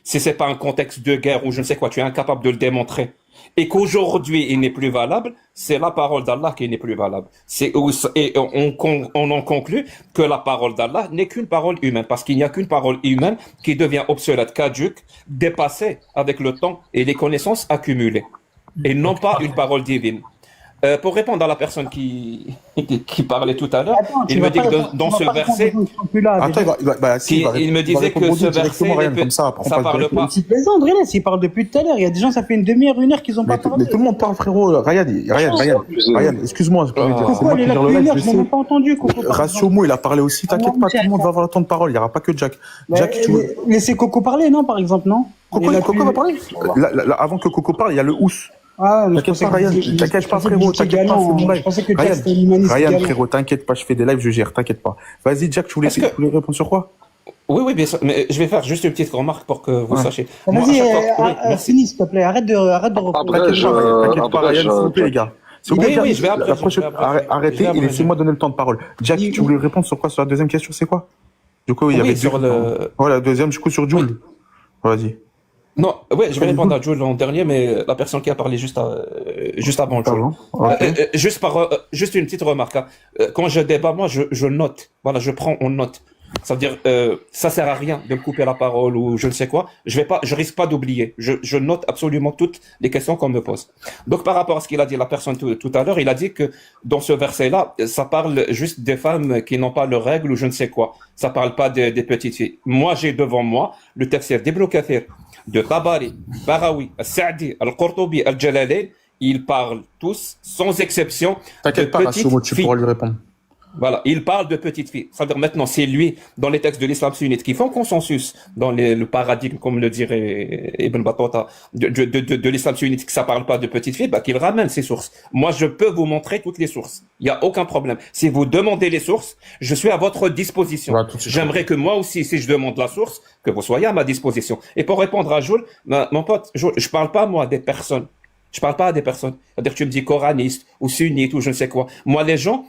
Si c'est pas un contexte de guerre ou je ne sais quoi, tu es incapable de le démontrer. Et qu'aujourd'hui il n'est plus valable, c'est la parole d'Allah qui n'est plus valable. Et on en conclut que la parole d'Allah n'est qu'une parole humaine, parce qu'il n'y a qu'une parole humaine qui devient obsolète, caduque, dépassée avec le temps et les connaissances accumulées, et non pas une parole divine. Pour répondre à la personne qui parlait tout à l'heure, il me dit que dans ce verset, il me disait que ce verset, ça parle pas. Tu plaisantes, Rélais, il parle depuis tout à l'heure. Il y a des gens, ça fait une demi-heure, une heure qu'ils ont pas parlé. Mais tout le monde parle, frérot. Ryan, excuse-moi. C'est Coco, moi elle est qui là gère le depuis une live, heure, je je n'ai sais. même pas entendu. Coco. Rassimo, il a parlé aussi. T'inquiète pas, tout le monde va avoir le temps de parole. Il n'y aura pas que Jack. Jack, tu veux. Laissez Coco parler, non, par exemple, non? Coco va parler. Là, avant que Coco parle, il y a le Ous. Ah, mais T'inquiète pas, Ryan. T'inquiète pas, frérot. T'inquiète pas, c'est mon live. Je pensais que c'était l'humaniste. Ryan, frérot, t'inquiète pas, je fais des lives, je gère. T'inquiète pas. Vas-y, Jack, tu voulais répondre sur quoi? Oui, oui, bien sûr. Mais je vais faire juste une petite remarque pour que vous Ouais. sachiez. Moi, à Vas-y, chaque fois- oui, merci. finis, s'il te plaît. Arrête de Après, T'inquiète je- pas, Ryan, s'il vous plaît, les gars. S'il vous Oui, plaît, oui, Jack, je vais après, la prochaine, je vais après. Je arrêtez vais et après. laissez-moi donner le temps de parole. Jack, tu voulais répondre sur quoi? Sur la deuxième question, c'est quoi? Du coup, il y Oui, avait sur le- Voilà, la deuxième, du coup, sur Jules. Vas-y. Non, oui, je vais répondre à Jules en dernier, mais la personne qui a parlé juste avant Jules. Pardon. Ok. Juste une petite remarque, hein. Quand je débat, moi, je note. Voilà, je prends en note. Ça veut dire, ça sert à rien de me couper la parole ou je ne sais quoi. Je risque pas d'oublier. Je note absolument toutes les questions qu'on me pose. Donc, par rapport à ce qu'il a dit la personne tout à l'heure, il a dit que dans ce verset-là, ça parle juste des femmes qui n'ont pas leurs règles ou je ne sais quoi. Ça parle pas des petites filles. Moi, j'ai devant moi le tafsir d'Ibn Kathir, de Tabari, Barawi, Al-Sa'di, Al-Qurtubi, Al-Jalalayn. Ils parlent tous, sans exception, de T'inquiète pas, petites Rassimo, tu filles. pourras lui répondre. Voilà, il parle de petites filles. C'est-à-dire maintenant, c'est lui, dans les textes de l'islam sunnite, qui font consensus dans le paradigme, comme le dirait Ibn Battuta, de l'islam sunnite, que ça parle pas de petites filles, bah, qu'il ramène ses sources. Moi, je peux vous montrer toutes les sources. Il n'y a aucun problème. Si vous demandez les sources, je suis à votre disposition. Voilà, tout de suite. J'aimerais que moi aussi, si je demande la source, que vous soyez à ma disposition. Et pour répondre à Jules, mon pote, je parle pas, moi, des personnes. Je parle pas à des personnes. C'est-à-dire que tu me dis coraniste ou sunnite ou je ne sais quoi. Moi, les gens,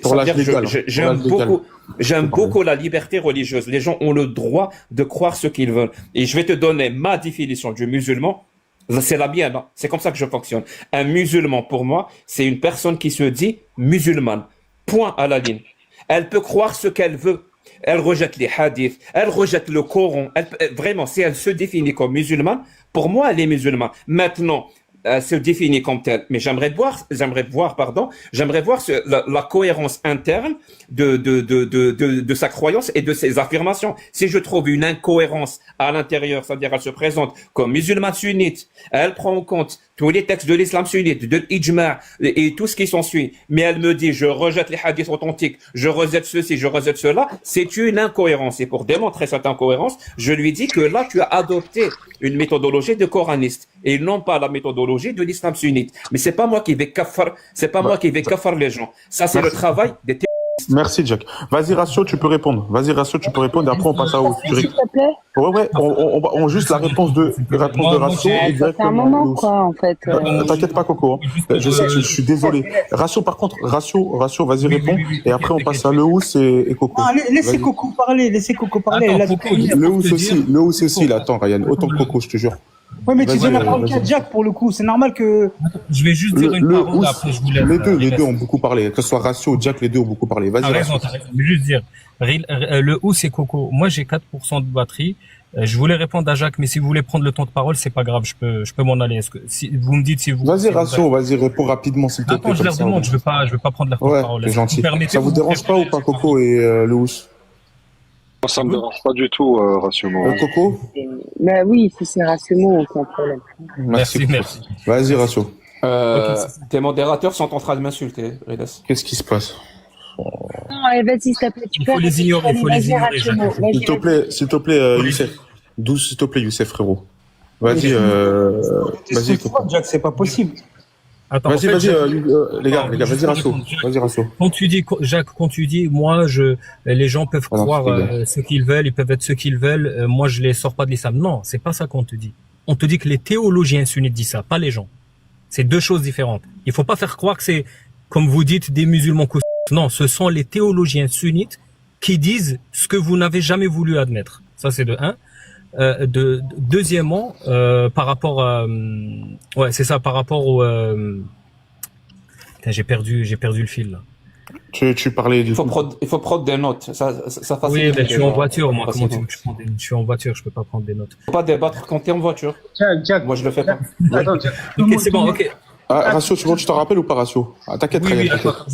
Pour l'âge c'est-à-dire, légal, j'aime pour l'âge légal. j'aime beaucoup la liberté religieuse. Les gens ont le droit de croire ce qu'ils veulent. Et je vais te donner ma définition du musulman. C'est la mienne, hein. C'est comme ça que je fonctionne. Un musulman, pour moi, c'est une personne qui se dit musulmane. Point à la ligne. Elle peut croire ce qu'elle veut. Elle rejette les hadiths, elle rejette le Coran. Vraiment, si elle se définit comme musulmane, pour moi, elle est musulmane. Maintenant, elle se définit comme telle. Mais j'aimerais voir la cohérence interne de sa croyance et de ses affirmations. Si je trouve une incohérence à l'intérieur, c'est-à-dire elle se présente comme musulmane sunnite, elle prend en compte tous les textes de l'islam sunnite, de l'ijma' et tout ce qui s'ensuit, mais elle me dit je rejette les hadiths authentiques, je rejette ceci, je rejette cela, c'est une incohérence. Et pour démontrer cette incohérence, je lui dis que là tu as adopté une méthodologie de coraniste et non pas la méthodologie de l'islam sunnite. Mais c'est pas moi qui vais kafar les gens. Ça c'est le Merci. travail des Merci, Jack. Vas-y, Ratio, tu peux répondre. Vas-y, Ratio, tu peux répondre. Et après, on passe à autre. S'il te plaît. Ouais, on juste la réponse de Ratio. Moi, et Ça fait un directement moment, Lous. quoi, en fait. T'inquiète pas, Coco. Hein. Je suis désolé. Ratio, par contre, Ratio, vas-y, réponds. Et après, on passe à Lous et Coco. Ah, laissez Vas-y. Coco parler, laissez Coco parler. Attends, Elle a Coco, tout dit. Lous aussi, il attend, Ryan. Autant que Coco, je te jure. Ouais, mais tu Vas-y, donnes la parole vas-y. qu'à Jack pour le coup. C'est normal que. Je vais juste dire une parole, Ous, après je vous laisse. les deux ont beaucoup parlé. Que ce soit Ratio ou Jack, les deux ont beaucoup parlé. Vas-y, T'as raison, Ratio. t'as raison. Mais juste dire, le ou c'est Coco. Moi, j'ai 4% de batterie. Je voulais répondre à Jacques, mais si vous voulez prendre le temps de parole, c'est pas grave, je peux m'en aller. Si vous me dites si vous. Vas-y, si vous- Ratio, vas-y, réponds rapidement, s'il te plaît. Attends, je comme leur ça, demande, je veux pas prendre leur temps de Ouais, parole. c'est Est-ce que gentil. vous permettez Ça vous dérange pas ou pas, Coco et Lous? Moi, ça me dérange pas du tout, Rassimo. Coco? Bah oui, si c'est Rassimo, aucun problème. Merci, Coco. merci. Vas-y, Ratio. Tes modérateurs sont en train de m'insulter, Ridas. Qu'est-ce qui se passe? Non, allez, vas-y, s'il te plaît, tu Il peux faut les arrêter de ignorer, il faut parler. les Vas-y, ignorer, Rassimo, Jacques. vas-y, S'il te plaît, Youssef. S'il te plaît, Youssef, frérot. Vas-y, vas-y, Coco. Jack, c'est pas possible. Attends, en Vas-y, fait, les gars, vas-y, Ratio. Vas-y, Ratio. Quand tu dis, Jacques, quand tu dis, moi, les gens peuvent Voilà, croire c'est bien. ce qu'ils veulent, ils peuvent être ce qu'ils veulent, moi, je les sors pas de l'islam. Non, c'est pas ça qu'on te dit. On te dit que les théologiens sunnites disent ça, pas les gens. C'est deux choses différentes. Il faut pas faire croire que c'est, comme vous dites, des musulmans cossus. Non, ce sont les théologiens sunnites qui disent ce que vous n'avez jamais voulu admettre. Ça, c'est de un. Deuxièmement, par rapport à, ouais, c'est ça, par rapport au, putain, j'ai perdu le fil, là. Tu parlais du coup. Il faut prendre des notes. Ça facilite. Oui, mais je suis les en gens. voiture, moi. Comment tu Facilement. veux que je prenne des notes? Je suis en voiture, je peux pas prendre des notes. Faut pas débattre quand t'es en voiture. Jack, Moi, je le fais pas. attends, Jack. Ok, c'est bon, ok. Ah, Ratio, tu t'en rappelles ou pas, Ratio? Ah, t'inquiète, Oui, Ryan, oui, t'inquiète. attends,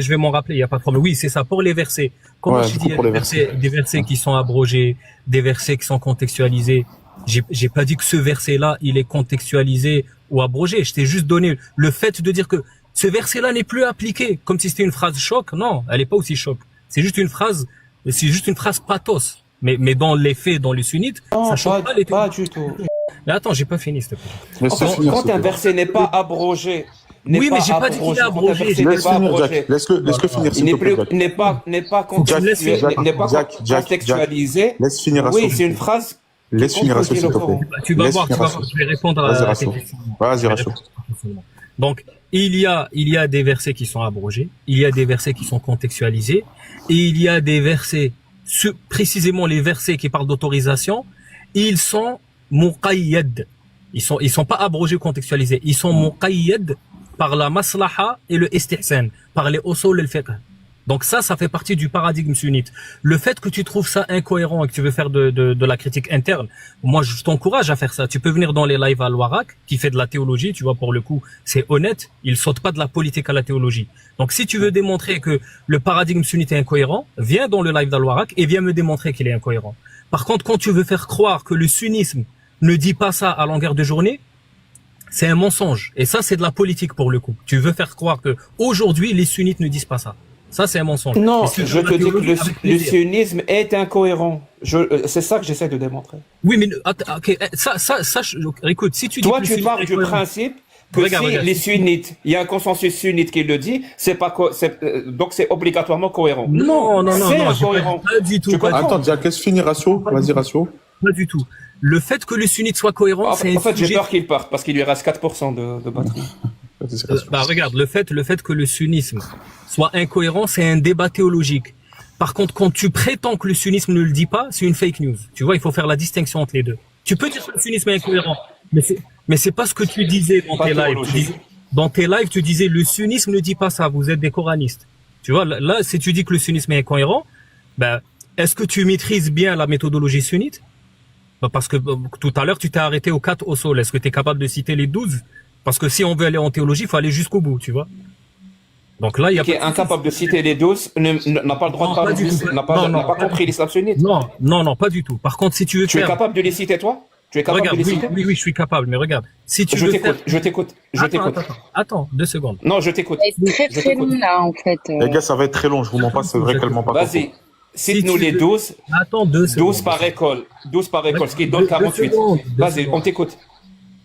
je vais m'en rappeler, il n'y a pas de problème. Oui, c'est ça, pour les versets. Quand Ouais, je du dis coup, pour les des versets qui sont abrogés, des versets qui sont contextualisés, j'ai pas dit que ce verset-là, il est contextualisé ou abrogé. Je t'ai juste donné le fait de dire que ce verset-là n'est plus appliqué, comme si c'était une phrase choc. Non, elle est pas aussi choc. C'est juste une phrase pathos. Mais dans les faits, dans les sunnites, Non, ça choque pas les pas du tout. Mais attends, j'ai pas fini, s'il te plaît. Laisse-le Quand, finir, quand s'il te un plaît. verset n'est pas abrogé, n'est Oui, mais pas j'ai pas dit qu'il est abrogé. Quand un abrogé. verset J'ai n'est Laisse pas finir, abrogé, Jack. Laisse-le finir, il s'il n'est te plaît, plus, Jack. Faut que tu me laisses finir. Jack, contextualisé. laisse finir Oui, Ratio. c'est une phrase qui Laisse finir Ratio, contredit s'il le te plaît. Coran. Tu vas Laisse voir, finir tu vas Ratio. voir. Je vais répondre Vas-y, à tes Ratio. questions. Vas-y, Je vais Ratio. répondre facilement. Donc, il y a des versets qui sont abrogés, il y a des versets qui sont contextualisés, et il y a des versets, précisément les versets qui parlent d'autorisation, ils sont muqayyad. Ils sont pas abrogés, contextualisés. Ils sont muqayyad par la maslaha et le istihsan, par les usul al-fiqh. Donc ça fait partie du paradigme sunnite. Le fait que tu trouves ça incohérent et que tu veux faire de la critique interne, moi je t'encourage à faire ça. Tu peux venir dans les lives à Loirac, qui fait de la théologie, tu vois, pour le coup, c'est honnête, il saute pas de la politique à la théologie. Donc si tu veux démontrer que le paradigme sunnite est incohérent, viens dans le live d'Al-Warak et viens me démontrer qu'il est incohérent. Par contre, quand tu veux faire croire que le sunnisme ne dit pas ça à longueur de journée, c'est un mensonge. Et ça, c'est de la politique pour le coup. Tu veux faire croire que aujourd'hui les sunnites ne disent pas ça. Ça, c'est un mensonge. Non, Et si je tu te dis que avec le plaisir. sionisme est incohérent. C'est ça que j'essaie de démontrer. Oui, mais ok, écoute, si tu dis Toi, que le tu sunnisme pars est du incohérent- principe que Regarde, si regarde. les sunnites, il y a un consensus sunnite qui le dit, donc c'est obligatoirement cohérent. Non, c'est j'ai incohérent. pas du tout. Tu Pas, comprends? Attends, Jack, laisse finir Ratio. Vas-y, Ratio. pas du tout. Le fait que le sunnite soit cohérent, c'est En un fait, j'ai sujet. peur qu'il parte parce qu'il lui reste 4% de batterie. Vas-y, c'est Ratio. Regarde, le fait que le sunnisme soit incohérent, c'est un débat théologique. Par contre, quand tu prétends que le sunnisme ne le dit pas, c'est une fake news. Tu vois, il faut faire la distinction entre les deux. Tu peux dire que le sunnisme est incohérent, mais c'est pas ce que tu disais dans Pas tes lives. théologique. Dans tes lives, tu disais le sunnisme ne dit pas ça. Vous êtes des coranistes. Tu vois, là, si tu dis que le sunnisme est incohérent, ben, est-ce que tu maîtrises bien la méthodologie sunnite? Parce que tout à l'heure, tu t'es arrêté aux 4 au sol. Est-ce que tu es capable de citer les 12? Parce que si on veut aller en théologie, il faut aller jusqu'au bout, tu vois. Donc là, il y a Qui est incapable de citer les 12 n'a pas le droit Non, de parler pas du tout. n'a pas Non, compris l'islam sunnite. non, pas du tout. Par contre, si tu veux Tu es faire... capable de les citer, toi? Tu es capable Regarde, de les oui, citer? oui, je suis capable, mais regarde. Si tu veux faire... Je t'écoute. Attends, 2 secondes. Non, je t'écoute. C'est très Je très t'écoute. long là en fait. Les gars, ça va être très long. Je vous mens pas, c'est vrai qu'elle ment pas. Vas-y. Cite-nous tu les veux- 12. Attends 2 secondes. 12 par école. 12 par école, ce qui donne Deux 48. secondes, deux Vas-y, secondes. on t'écoute.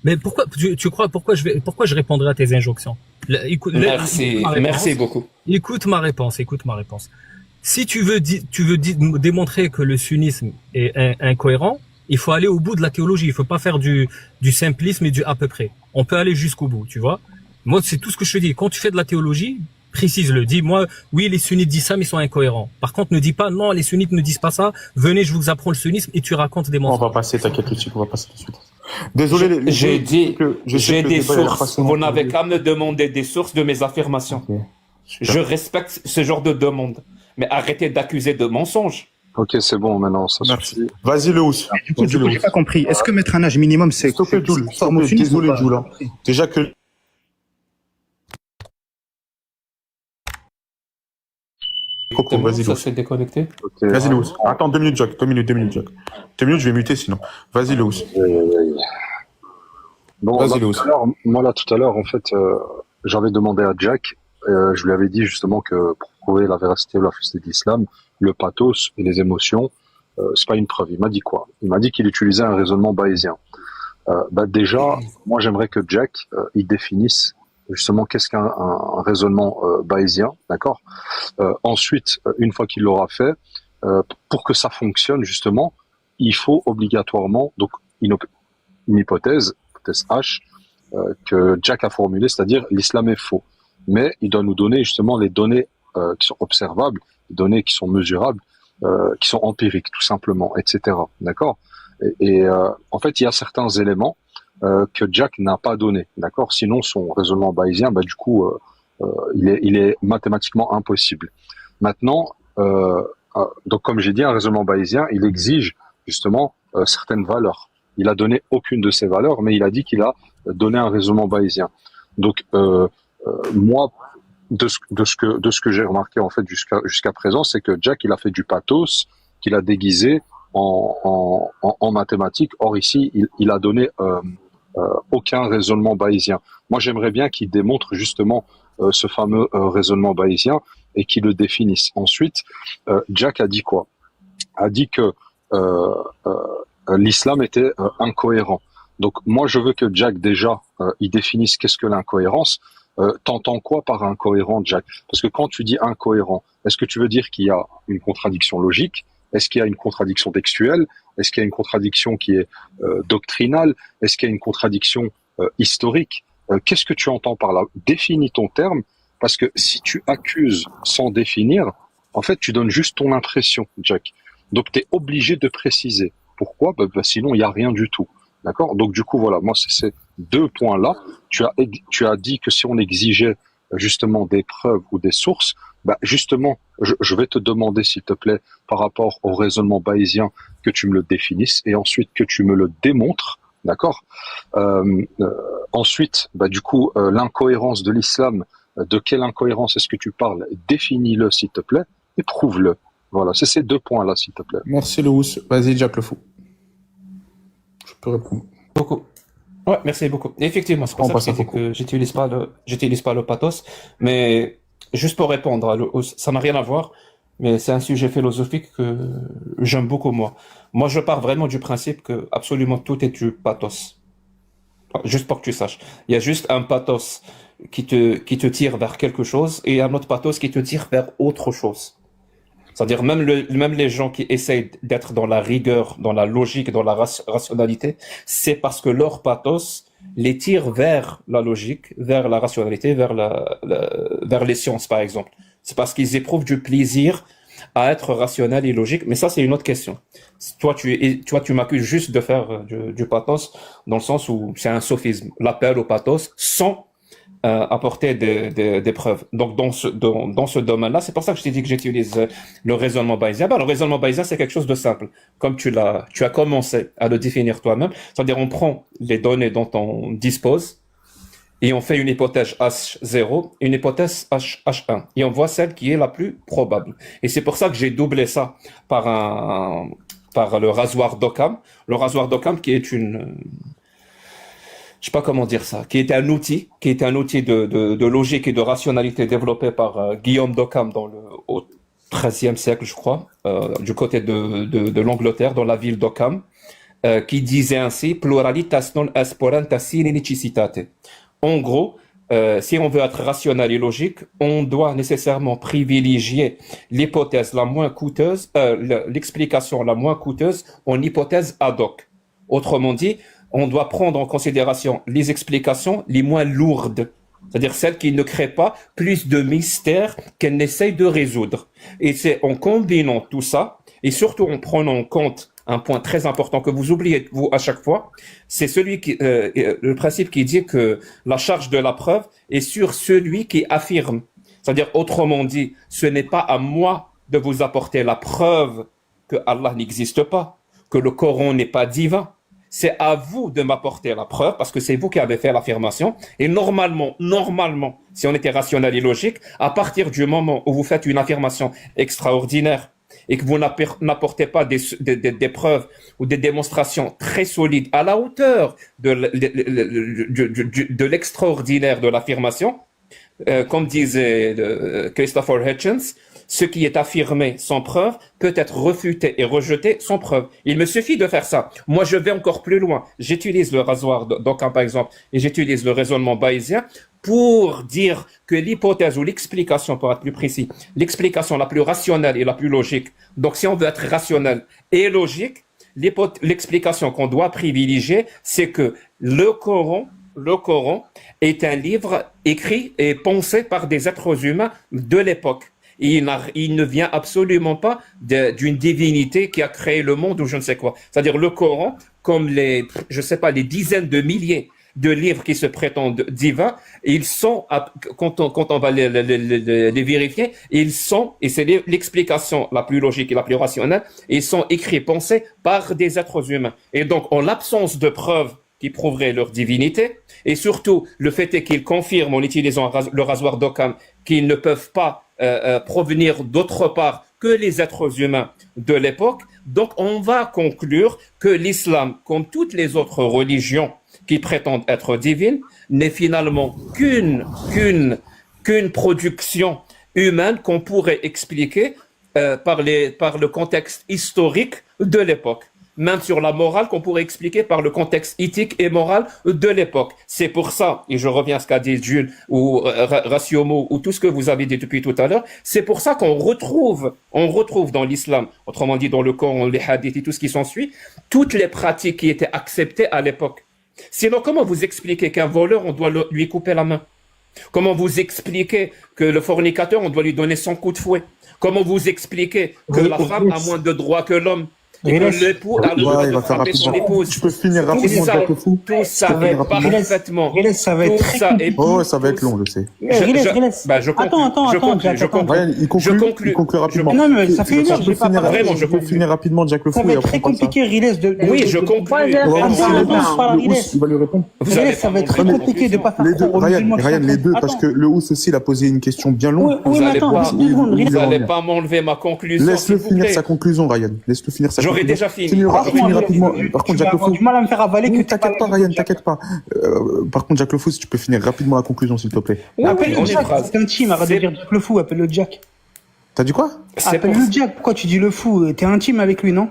Mais pourquoi, tu crois, pourquoi je répondrai à tes injonctions? Écoute Merci. ma réponse. Merci beaucoup. Écoute ma réponse. Si tu veux démontrer que le sunnisme est incohérent, il faut aller au bout de la théologie. Il faut pas faire du simplisme et du à peu près. On peut aller jusqu'au bout, tu vois. Moi, c'est tout ce que je te dis. Quand tu fais de la théologie, précise-le. Dis-moi, oui, les sunnites disent ça, mais ils sont incohérents. Par contre, ne dis pas, non, les sunnites ne disent pas ça. Venez, je vous apprends le sunnisme et tu racontes des On mensonges. va passer, t'inquiète, Lucie, on va passer tout de suite. Désolé, J'ai dit, je sais j'ai que le des débat, il a l'air sources. passionnant. Vous n'avez qu'à me demander des sources de mes affirmations. Ok. Je respecte ce genre de demande. Mais arrêtez d'accuser de mensonges. Ok, c'est bon, maintenant, ça Merci. suffit. Vas-y, le housse. Du coup, j'ai pas compris. Est-ce que mettre un âge minimum, c'est S'il te plaît, Jules. c'est forme au sunnisme ou Désolé, pas Jules. hein. Déjà que. Coco, vas-y, Ça Louis. s'est déconnecté. Ok. Vas-y, Louis. Attends, 2 minutes, Jack. 2 minutes, Jack. 2 minutes, je vais muter sinon. Vas-y, Louis. Bon, Vas-y, là, Léo. tout à l'heure, en fait, j'avais demandé à Jack, je lui avais dit justement que pour prouver la véracité ou la fausseté de l'islam, le pathos et les émotions, c'est pas une preuve. Il m'a dit quoi? Il m'a dit qu'il utilisait un raisonnement bayésien. Déjà, moi, j'aimerais que Jack, il définisse justement qu'est-ce qu'un un raisonnement bayésien, d'accord? Ensuite, une fois qu'il l'aura fait, pour que ça fonctionne justement, il faut obligatoirement donc une hypothèse H que Jack a formulée, c'est-à-dire l'islam est faux. Mais il doit nous donner justement les données qui sont observables, les données qui sont mesurables, qui sont empiriques tout simplement, etc. D'accord? En fait, il y a certains éléments que Jack n'a pas donné, d'accord? Sinon, son raisonnement bayésien, du coup, il est mathématiquement impossible. Maintenant, donc comme j'ai dit, un raisonnement bayésien, il exige justement certaines valeurs. Il a donné aucune de ces valeurs, mais il a dit qu'il a donné un raisonnement bayésien. Donc moi, de ce que j'ai remarqué en fait jusqu'à présent, c'est que Jack il a fait du pathos, qu'il a déguisé en mathématiques. Or ici, il a donné aucun raisonnement bayésien. Moi, j'aimerais bien qu'il démontre justement ce fameux raisonnement bayésien et qu'il le définisse. Ensuite, Jack a dit quoi? A dit que l'islam était incohérent. Donc moi, je veux que Jack déjà il définisse qu'est-ce que l'incohérence. T'entends quoi par incohérent, Jack? Parce que quand tu dis incohérent, est-ce que tu veux dire qu'il y a une contradiction logique? Est-ce qu'il y a une contradiction textuelle? Est-ce qu'il y a une contradiction qui est doctrinale? Est-ce qu'il y a une contradiction historique? Qu'est-ce que tu entends par là? Définis ton terme, parce que si tu accuses sans définir, en fait, tu donnes juste ton impression, Jack. Donc, tu es obligé de préciser. Pourquoi? Sinon, il n'y a rien du tout. D'accord? Donc, du coup, voilà, moi, c'est ces deux points-là. Tu as dit que si on exigeait justement des preuves ou des sources, justement, je vais te demander, s'il te plaît, par rapport au raisonnement bayésien, que tu me le définisses et ensuite que tu me le démontres. D'accord? Ensuite, du coup, l'incohérence de l'islam, de quelle incohérence est-ce que tu parles? Définis-le, s'il te plaît, et prouve-le. Voilà, c'est ces deux points-là, s'il te plaît. Merci Louis. Vas-y, Jack le fou. Je peux répondre. Beaucoup. Ouais, merci beaucoup. Effectivement, c'est pour On ça passe que à je dis Coco. que j'utilise pas le pathos, mais juste pour répondre, ça n'a rien à voir, mais c'est un sujet philosophique que j'aime beaucoup, moi. Moi, je pars vraiment du principe que absolument tout est du pathos. Juste pour que tu saches. Il y a juste un pathos qui te tire vers quelque chose et un autre pathos qui te tire vers autre chose. C'est-à-dire même les gens qui essayent d'être dans la rigueur, dans la logique, dans la rationalité, c'est parce que leur pathos les tire vers la logique, vers la rationalité, vers les sciences, par exemple. C'est parce qu'ils éprouvent du plaisir à être rationnel et logique, mais ça, c'est une autre question. Toi, tu m'accuses juste de faire du pathos, dans le sens où c'est un sophisme, l'appel au pathos, sans apporter des preuves. Donc, dans ce domaine-là, c'est pour ça que je t'ai dit que j'utilise le raisonnement bayésien. Le raisonnement bayésien, c'est quelque chose de simple. Comme tu as commencé à le définir toi-même. C'est-à-dire, on prend les données dont on dispose et on fait une hypothèse H0 et une hypothèse H1. Et on voit celle qui est la plus probable. Et c'est pour ça que j'ai doublé ça par le rasoir d'Occam. Le rasoir d'Occam qui est je sais pas comment dire ça, qui était un outil de logique et de rationalité développé par Guillaume d'Occam au XIIIe siècle, je crois, du côté de l'Angleterre, dans la ville d'Occam, qui disait ainsi pluralitas non esporanta sine necessitate. En gros, si on veut être rationnel et logique, on doit nécessairement privilégier l'hypothèse la moins coûteuse, l'explication la moins coûteuse en hypothèse ad hoc. Autrement dit, on doit prendre en considération les explications les moins lourdes, c'est-à-dire celles qui ne créent pas plus de mystère qu'elles n'essayent de résoudre. Et c'est en combinant tout ça, et surtout en prenant en compte un point très important que vous oubliez, vous, à chaque fois, c'est le principe qui dit que la charge de la preuve est sur celui qui affirme. C'est-à-dire, autrement dit, ce n'est pas à moi de vous apporter la preuve que Allah n'existe pas, que le Coran n'est pas divin. C'est à vous de m'apporter la preuve parce que c'est vous qui avez fait l'affirmation. Et normalement, si on était rationnel et logique, à partir du moment où vous faites une affirmation extraordinaire et que vous n'apportez pas des preuves ou des démonstrations très solides à la hauteur de l'extraordinaire de l'affirmation, comme disait Christopher Hitchens, ce qui est affirmé sans preuve peut être refuté et rejeté sans preuve. Il me suffit de faire ça. Moi, je vais encore plus loin. J'utilise le rasoir d'Occam, par exemple, et j'utilise le raisonnement bayésien pour dire que l'hypothèse ou l'explication, pour être plus précis, l'explication la plus rationnelle et la plus logique. Donc, si on veut être rationnel et logique, l'explication qu'on doit privilégier, c'est que le Coran est un livre écrit et pensé par des êtres humains de l'époque. Il ne vient absolument pas d'une divinité qui a créé le monde ou je ne sais quoi. C'est-à-dire le Coran, comme les dizaines de milliers de livres qui se prétendent divins, ils sont, quand on va les vérifier, ils sont, et c'est l'explication la plus logique et la plus rationnelle, ils sont écrits, pensés par des êtres humains. Et donc, en l'absence de preuves qui prouveraient leur divinité, et surtout le fait est qu'ils confirment en utilisant le rasoir d'Occam qu'ils ne peuvent pas provenir d'autre part que les êtres humains de l'époque. Donc on va conclure que l'islam, comme toutes les autres religions qui prétendent être divines, n'est finalement qu'une production humaine qu'on pourrait expliquer par le contexte historique de l'époque. même sur la morale, qu'on pourrait expliquer par le contexte éthique et moral de l'époque. C'est pour ça, et je reviens à ce qu'a dit Jules ou Rassiomo ou tout ce que vous avez dit depuis tout à l'heure, c'est pour ça qu'on retrouve dans l'islam, autrement dit dans le Coran, les hadiths et tout ce qui s'ensuit, toutes les pratiques qui étaient acceptées à l'époque. Sinon, comment vous expliquez qu'un voleur, on doit lui couper la main? Comment vous expliquez que le fornicateur, on doit lui donner 100 coups de fouet? Comment vous expliquez que la femme a moins de droits que l'homme? Et que l'époux a le droit de frapper son épouse? Je peux finir rapidement, Jack le fou. Tout ça est parfaitement. Ça va être très compliqué. Oh, ça va être long, je sais. Je conclue. Ryan, il conclut rapidement. Non, mais ça fait une heure, Je peux finir rapidement, Jack le fou. Ça va être très compliqué, Riles, de... Oui, je conclue. Il va lui répondre. Riles, ça va être très compliqué de pas faire croire aux musulmans. Ryan, les deux, parce que le Houss aussi, il a posé une question bien longue. Oui, mais attends, Vous n'allez pas m'enlever ma conclusion. Laisse-le finir sa conclusion, Ryan. Laisse-le finir sa conclusion. J'aurais déjà fini. Finis rapidement. Par contre, Jack le fou. Du mal à me faire avaler que T'inquiète pas, Ryan, t'inquiète pas. Par contre, Jack le fou, si tu peux finir rapidement la conclusion, s'il te plaît. Appelle-le Jack, c'est un team, arrête de dire Jack le fou, appelle-le Jack. T'as dit quoi? Appelle-le Jack, pourquoi tu dis le fou? T'es intime avec lui, non?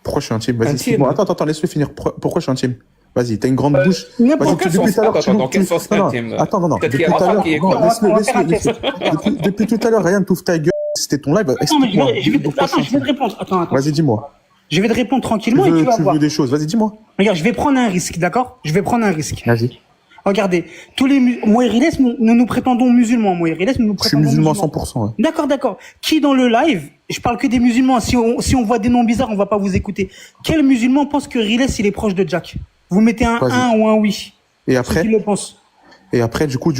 Pourquoi je suis intime? Vas-y, explique-moi. Attends, laisse-le finir. Pourquoi je suis intime? Vas-y, t'as une grande bouche. Dans quel sens? Dans quel sens intime? Attends. Peut-être qu'il y a Rafa qui est Depuis tout à l'heure, Ryan, t'ouvres ta gueule. C'était ton live. Explique-moi. Je vais te répondre. Attends. Vas-y, dis-moi. Je vais te répondre tranquillement et tu vas voir. Tu veux des choses. Vas-y, dis-moi. Regarde, je vais prendre un risque, d'accord? Je vais prendre un risque. Vas-y. Regardez, moi et Riles, nous nous prétendons musulmans. Moi et Riles, nous nous Je suis prétendons musulman à musulmans. 100%. Ouais. D'accord. Qui dans le live, je parle que des musulmans, si on voit des noms bizarres, on va pas vous écouter. Quel musulman pense que Riles, il est proche de Jack? Vous mettez un 1 ou un oui. Et après? Qui le pense? Et après, du coup,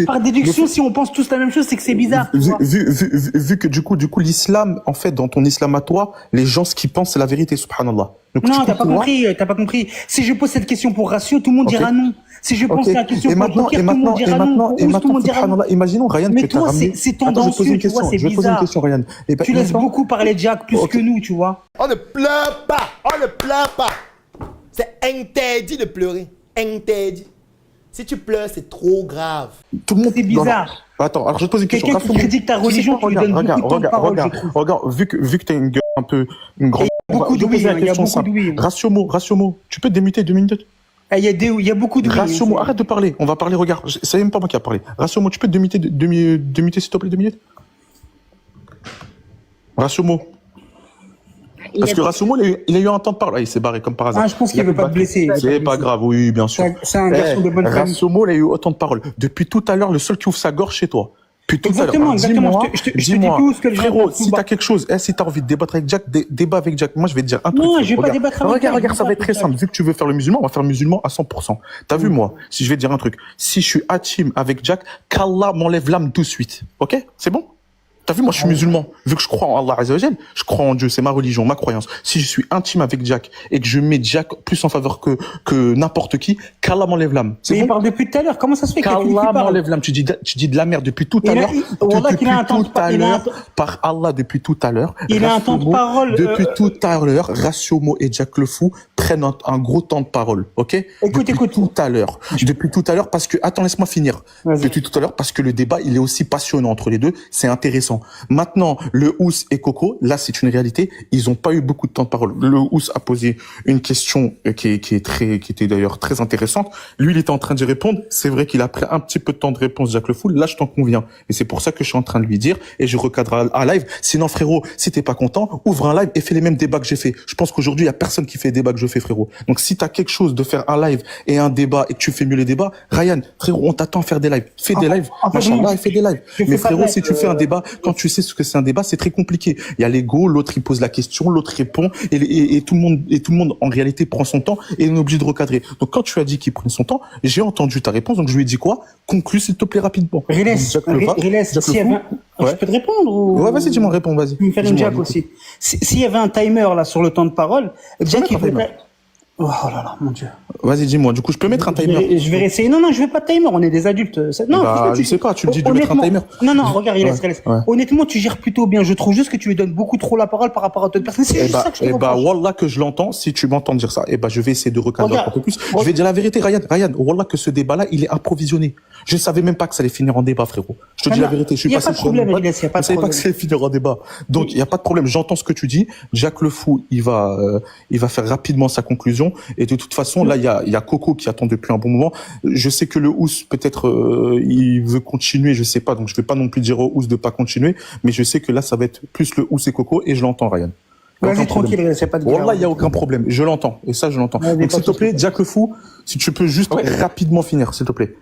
par déduction, si on pense tous la même chose, c'est que c'est bizarre. Vu que du coup, l'islam, en fait, dans ton islam à toi, les gens, ce qu'ils pensent, c'est la vérité, subhanallah. Donc, non, t'as pas compris. Si je pose cette question pour Ratio, tout le monde dira non. Si je pose la question pour Joker, tout le monde dira non. Tout le monde dira non. Imaginons, Ryan, mais que t'as ramené. Mais toi, c'est tendancieux, tu vois, c'est bizarre. Je vais poser une question, Ryan. Tu laisses beaucoup parler Jack plus que nous, tu vois. On ne pleure pas. C'est interdit de pleurer. Interdit. Si tu pleures, c'est trop grave. Tout le monde c'est bizarre. Attends, alors je te pose une question. Quelqu'un qui critique ta religion, tu lui donnes beaucoup de temps de parole. Regarde, vu que t'as une gueule un peu, une grande. Il y a beaucoup de oui, il y a beaucoup de oui. Ratio-mot, tu peux démuter 2 minutes? Il y a beaucoup de oui. Ratio-mot, arrête de parler. On va parler, regarde. C'est même pas moi qui a parlé. Ratio-mot, tu peux démuter, s'il te plaît, 2 minutes? Ratio-mot. Parce que Rassoumou, il a eu un temps de parole. Ah, il s'est barré comme par hasard. Ah, je pense qu'il veut pas te blesser. C'est pas grave, oui, bien sûr. C'est un garçon de bonne famille. Rassoumou, il a eu autant de paroles. Depuis tout à l'heure, le seul qui ouvre sa gorge, c'est toi. Puis tout à l'heure. Exactement. Je te dis plus ce que frérot, si t'as quelque chose, si t'as envie de débattre avec Jack, débat avec Jack. Moi, je vais te dire un truc. Non, je vais pas débattre avec Jack. Regarde, ça va être très simple. Vu que tu veux faire le musulman, on va faire le musulman à 100%. T'as vu, moi, si je vais te dire un truc. Si je suis intime avec Jack, qu'Allah m'enlève l'âme tout de suite. Ok? C'est bon? T'as vu, moi, je suis musulman. Vu que je crois en Allah Azzawajal, je crois en Dieu. C'est ma religion, ma croyance. Si je suis intime avec Jack et que je mets Jack plus en faveur que n'importe qui, qu'Allah m'enlève l'âme. Mais il parle depuis tout à l'heure. Comment ça se fait qu'Allah m'enlève l'âme? Tu dis de la merde depuis tout à l'heure. Par Allah, depuis tout à l'heure. Il a un temps de parole. Depuis tout à l'heure, Rassiomo et Jack le Fou prennent un gros temps de parole. Ok? Écoute. Tout à l'heure. Depuis tout à l'heure, parce que, attends, laisse-moi finir. Depuis tout à l'heure, parce que le débat, il est aussi passionnant entre les deux. C'est intéressant. Maintenant, le Houss et Coco, là, c'est une réalité. Ils ont pas eu beaucoup de temps de parole. Le Houss a posé une question qui était d'ailleurs très intéressante. Lui, il était en train d'y répondre. C'est vrai qu'il a pris un petit peu de temps de réponse, Jack le Fou. Là, je t'en conviens. Et c'est pour ça que je suis en train de lui dire, et je recadre un live. Sinon, frérot, si t'es pas content, ouvre un live et fais les mêmes débats que j'ai fait. Je pense qu'aujourd'hui, il y a personne qui fait les débats que je fais, frérot. Donc, si t'as quelque chose de faire un live et un débat et que tu fais mieux les débats, Ryan, frérot, on t'attend à faire des lives. Fais des lives. Machallah, fais des lives. Mais frérot, si tu fais un débat, quand tu sais ce que c'est un débat, c'est très compliqué. Il y a l'ego, l'autre il pose la question, l'autre répond, et tout le monde en réalité prend son temps et on est obligé de recadrer. Donc quand tu as dit qu'il prenait son temps, j'ai entendu ta réponse, donc je lui ai dit quoi? Conclue s'il te plaît rapidement. Riles, je peux te répondre ou... Ouais, vas-y, dis-moi, réponds, vas-y. Me faire une Jack aussi. S'il y avait un timer là sur le temps de parole, Jack il voudrait... Oh là là, mon Dieu. Vas-y, dis-moi. Du coup, je peux mettre un timer. Je vais essayer. Non, je vais pas de timer. On est des adultes. Non, je sais pas. Tu me dis de mettre un timer. Non, regarde, il laisse. Ouais. Honnêtement, tu gères plutôt bien. Je trouve juste que tu lui donnes beaucoup trop la parole par rapport à d'autres personnes. C'est juste ça que je te reproche. Wallah que je l'entends. Si tu m'entends dire ça, je vais essayer de recadrer un peu plus. Je vais dire la vérité, Ryan. Wallah que ce débat-là, il est improvisionné. Je savais même pas que ça allait finir en débat, frérot. Je te dis la vérité, je suis Il n'y a passé pas de sur une problème, boîte. Riles, il n'y a pas Je de savais pas que problème. c'est finir en débat. Donc, il n'y a pas de problème. J'entends ce que tu dis. Jack Le Fou, il va faire rapidement sa conclusion. Et de toute façon, là, il y a Coco qui attend depuis un bon moment. Je sais que le Ous, peut-être, il veut continuer, je sais pas. Donc, je vais pas non plus dire au Ous de pas continuer. Mais je sais que là, ça va être plus le Ous et Coco. Et je l'entends, Ryan. Y a aucun Vas-y, problème. tranquille, Riles, il n'y a pas de Wallah, galère. il n'y a aucun problème. Je l'entends. Et ça, je l'entends. Vas-y, Donc, pas s'il de te souci. plaît, Jack Le Fou, si tu peux juste Ouais. rapidement finir, s'il te plaît.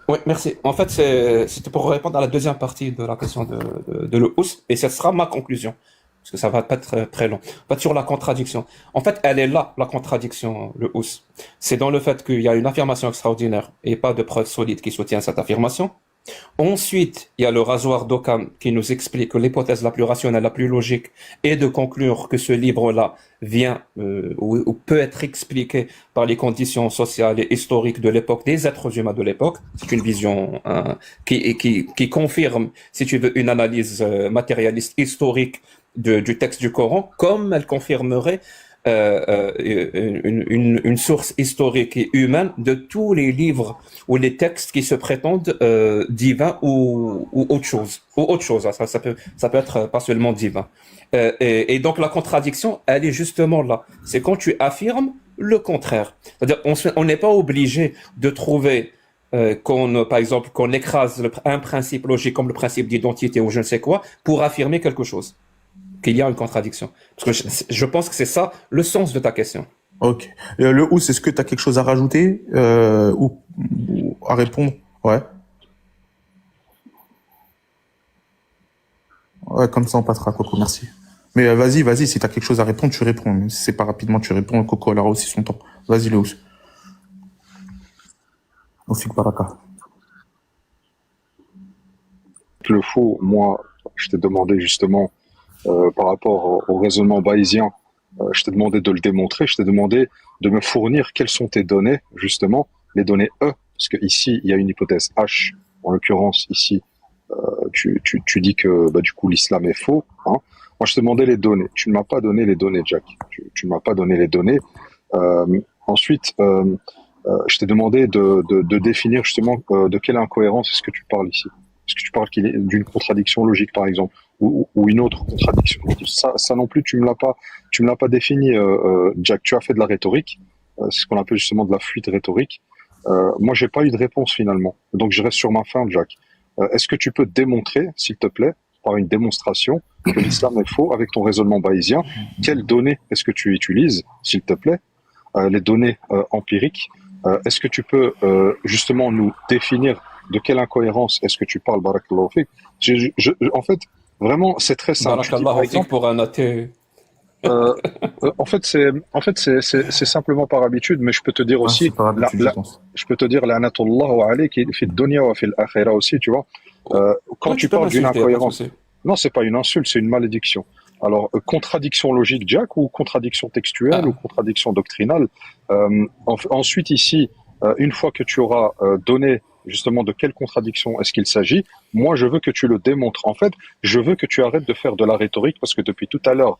Oui, merci. En fait, c'était pour répondre à la deuxième partie de la question de le Houss, et ce sera ma conclusion, parce que ça va pas être très, très long. En fait, sur la contradiction. En fait, elle est là, la contradiction, le Houss. C'est dans le fait qu'il y a une affirmation extraordinaire et pas de preuve solide qui soutient cette affirmation. Ensuite, il y a le rasoir d'Occam qui nous explique que l'hypothèse la plus rationnelle, la plus logique est de conclure que ce livre-là vient ou peut être expliqué par les conditions sociales et historiques de l'époque, des êtres humains de l'époque. C'est une vision qui confirme, si tu veux, une analyse matérialiste historique du texte du Coran, comme elle confirmerait une source historique et humaine de tous les livres ou les textes qui se prétendent divins ou autre chose. Ou autre chose, hein. Ça peut être pas seulement divin. Et donc la contradiction, elle est justement là. C'est quand tu affirmes le contraire. C'est-à-dire, on n'est pas obligé de trouver par exemple, qu'on écrase un principe logique comme le principe d'identité ou je ne sais quoi pour affirmer quelque chose. Qu'il y a une contradiction. Parce que je pense que c'est ça le sens de ta question. Ok. Le Ous, est-ce que tu as quelque chose à rajouter ou à répondre? Ouais. Ouais, comme ça on passera, Coco, merci. Mais vas-y, si tu as quelque chose à répondre, tu réponds. Même si c'est pas rapidement, tu réponds. Coco, elle aura aussi son temps. Vas-y, le Ous. Oufik Baraka. Le Fou, moi, je t'ai demandé justement par rapport au raisonnement bayésien, je t'ai demandé de le démontrer, je t'ai demandé de me fournir quelles sont tes données, justement, les données E, parce que ici il y a une hypothèse H, en l'occurrence ici, tu dis que du coup l'islam est faux. Hein. Moi je t'ai demandé les données, tu ne m'as pas donné les données, Jack, tu ne m'as pas donné les données. Ensuite, je t'ai demandé de définir justement de quelle incohérence est-ce que tu parles ici. Est-ce que tu parles d'une contradiction logique, par exemple, ou une autre contradiction? Ça non plus, tu me l'as pas défini, Jack. Tu as fait de la rhétorique, c'est ce qu'on appelle justement de la fuite rhétorique. Moi, j'ai pas eu de réponse finalement, donc je reste sur ma fin, Jack. Est-ce que tu peux démontrer, s'il te plaît, par une démonstration, que l'islam est faux avec ton raisonnement bayésien? Quelles données est-ce que tu utilises, s'il te plaît? Les données empiriques. Est-ce que tu peux justement nous définir de quelle incohérence est-ce que tu parles, Barakallahu fik? En fait, vraiment, c'est très simple. Barakallahu fik pour un athée. En fait, c'est simplement par habitude, mais je peux te dire aussi, je peux te dire l'anatullahu alayki fi dunya wa fil akhirah aussi, tu vois. Quand tu parles d'une incohérence, non, c'est pas une insulte, c'est une malédiction. Alors, contradiction logique, Jack, ou contradiction textuelle, ou contradiction doctrinale. Ensuite, ici, une fois que tu auras donné justement de quelle contradiction est-ce qu'il s'agit, moi je veux que tu le démontres. En fait, je veux que tu arrêtes de faire de la rhétorique, parce que depuis tout à l'heure,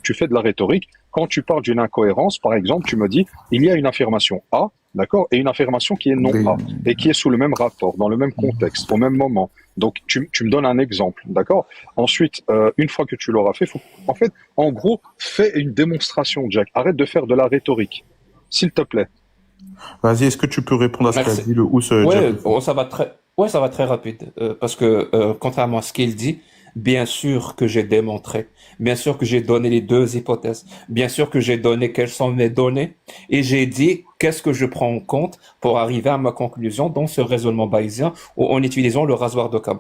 tu fais de la rhétorique. Quand tu parles d'une incohérence, par exemple, tu me dis, il y a une affirmation A, d'accord, et une affirmation qui est non A, et qui est sous le même rapport, dans le même contexte, au même moment. Donc, tu me donnes un exemple, d'accord? Ensuite, une fois que tu l'auras fait, en fait, en gros, fais une démonstration, Jack. Arrête de faire de la rhétorique, s'il te plaît. Vas-y, est-ce que tu peux répondre à ce qu'a dit le Ous? Ça va très rapide. Parce que, contrairement à ce qu'il dit, bien sûr que j'ai démontré, bien sûr que j'ai donné les deux hypothèses, bien sûr que j'ai donné quelles sont mes données, et j'ai dit qu'est-ce que je prends en compte pour arriver à ma conclusion dans ce raisonnement bayésien en utilisant le rasoir d'Occam.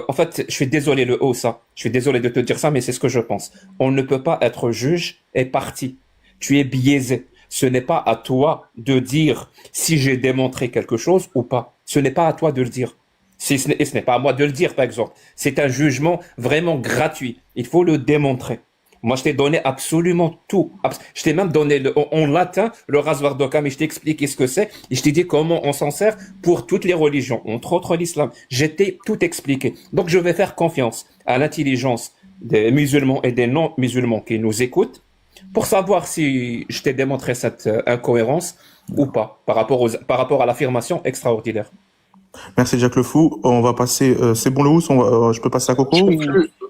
En fait, je suis désolé le haut ça, je suis désolé de te dire ça, mais c'est ce que je pense. On ne peut pas être juge et partie. Tu es biaisé. Ce n'est pas à toi de dire si j'ai démontré quelque chose ou pas. Ce n'est pas à toi de le dire. Et ce n'est pas à moi de le dire, par exemple. C'est un jugement vraiment gratuit. Il faut le démontrer. Moi, je t'ai donné absolument tout. Je t'ai même donné en latin le rasoir d'Occam et je t'ai expliqué ce que c'est. Et je t'ai dit comment on s'en sert pour toutes les religions, entre autres l'islam. J'ai tout expliqué. Donc, je vais faire confiance à l'intelligence des musulmans et des non-musulmans qui nous écoutent pour savoir si je t'ai démontré cette incohérence ou pas par rapport à l'affirmation extraordinaire. Merci Jack le Fou. On va passer. C'est bon le housse, je peux passer à Coco.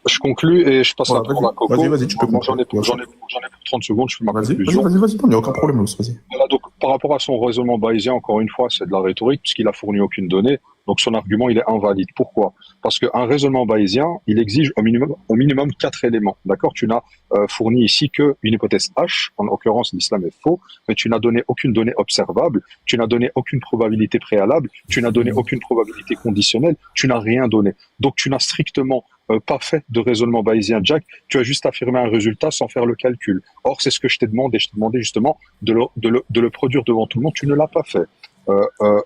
Je conclus et je passe Ouais, la parole à Coco. vas-y, tu peux J'en ai conclure. pour 30 secondes, je fais ma Vas-y, conclusion. il n'y a aucun problème, le housse, vas-y. Voilà, donc, par rapport à son raisonnement bayésien, encore une fois, c'est de la rhétorique, puisqu'il a fourni aucune donnée. Donc, son argument, il est invalide. Pourquoi? Parce qu'un raisonnement bayésien, il exige au minimum 4 éléments. D'accord? Tu n'as fourni ici qu'une hypothèse H. En l'occurrence, l'islam est faux, mais tu n'as donné aucune donnée observable. Tu n'as donné aucune probabilité préalable. Tu n'as donné aucune probabilité conditionnelle. Tu n'as rien donné. Donc, tu n'as strictement pas fait de raisonnement bayésien, Jack. Tu as juste affirmé un résultat sans faire le calcul. Or, c'est ce que je t'ai demandé. Je t'ai demandé justement de le produire devant tout le monde. Tu ne l'as pas fait.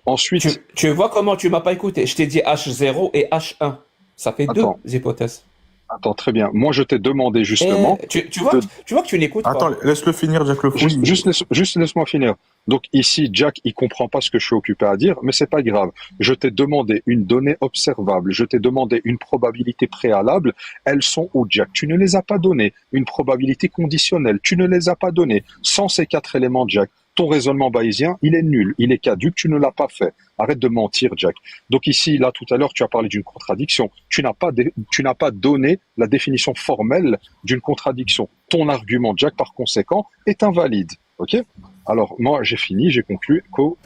Ensuite, Tu vois comment tu m'as pas écouté? Je t'ai dit H0 et H1. Ça fait Attends. 2 hypothèses. attends, très bien. Moi, je t'ai demandé justement. Tu vois que tu n'écoutes pas. Attends, laisse-le finir, Jack le Fou. Juste laisse-moi finir. Donc ici, Jack, il comprend pas ce que je suis occupé à dire, mais c'est pas grave. Je t'ai demandé une donnée observable, je t'ai demandé une probabilité préalable. Elles sont où, Jack? Tu ne les as pas données. Une probabilité conditionnelle, tu ne les as pas données. Sans ces 4 éléments, Jack, ton raisonnement bayésien, il est nul, il est caduc, tu ne l'as pas fait. Arrête de mentir, Jack. Donc ici, là, tout à l'heure, tu as parlé d'une contradiction. Tu n'as pas donné la définition formelle d'une contradiction. Ton argument, Jack, par conséquent, est invalide. Ok? Alors, moi, j'ai fini, j'ai conclu. Coco,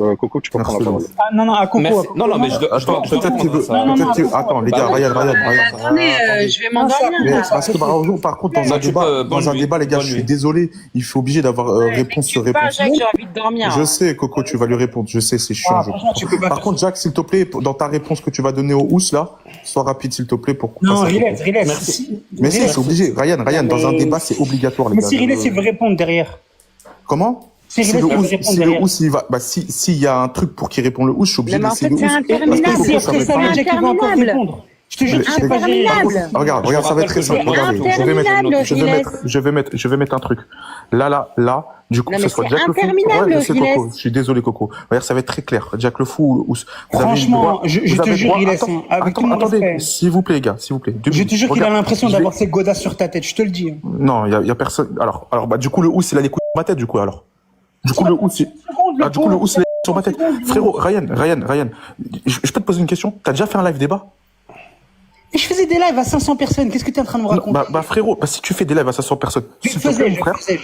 tu peux prendre la parole. Ah, non, à Coco. Merci. Non, mais je dois Peut-être qu'il veut. répondre à ça. Attends, les gars, Ryan. Attendez, je vais m'endormir. Mais là. parce que par contre, dans Bah, un tu débat, peux- bonne nuit, les gars, bonne je suis nuit. désolé, il faut obligé d'avoir réponse sur Pas, réponse. Jacques, j'ai envie de dormir. Je sais, Coco, tu vas lui répondre. Je sais, c'est chiant. Ah, je franchement, comprends. tu peux pas Par faire contre, Jack, s'il te plaît, dans ta réponse que tu vas donner au housse, là, sois rapide, s'il te plaît, pour Non, passer à Coco. relax. Merci. Mais si, c'est obligé. Ryan, dans un Mais- débat, c'est obligatoire, les Mais gars. si Relax, il veut répondre derrière. Comment? Si Si le Relax, il veut housse, répondre si le derrière. housse, il va, s'il y a un truc pour qu'il réponde le housse, je suis obligé de Mais en laisser fait, le c'est housse. interminable. Parce que Si Coco, après va ça, parler. Jack, il va encore interminable. répondre. Je te jure que Mais- c'est pas géré. Interminable. Regarde, ça va être très simple. Mais Regardez, interminable, je vais mettre un truc. Là, du coup, Non, que mais ce soit c'est Jack le Fou. interminable, Ouais, je sais, Riles. Coco. Je suis désolé, Coco. Regarde, ça va être très clair. Jack le Fou ou Franchement, je te jure, Riles, hein, avec tout mon attendez, respect. s'il vous plaît, les gars, s'il vous plaît. Je te jure qu'il a Regarde, l'impression je vais- d'avoir ses godasses sur ta tête, je te le dis. Non, il y a personne. Alors, bah, du coup, le housse, il a les coups sur ma tête, du coup, alors. Du coup, le housse, il a les coups sur ma tête. Frérot, Ryan, je peux te poser une question? T'as déjà fait un live débat? Et je faisais des lives à 500 personnes, qu'est-ce que tu es en train de me Non, raconter? bah frérot, si tu fais des lives à 500 personnes, Je s'il te plaît, faisais, mon frère, je faisais.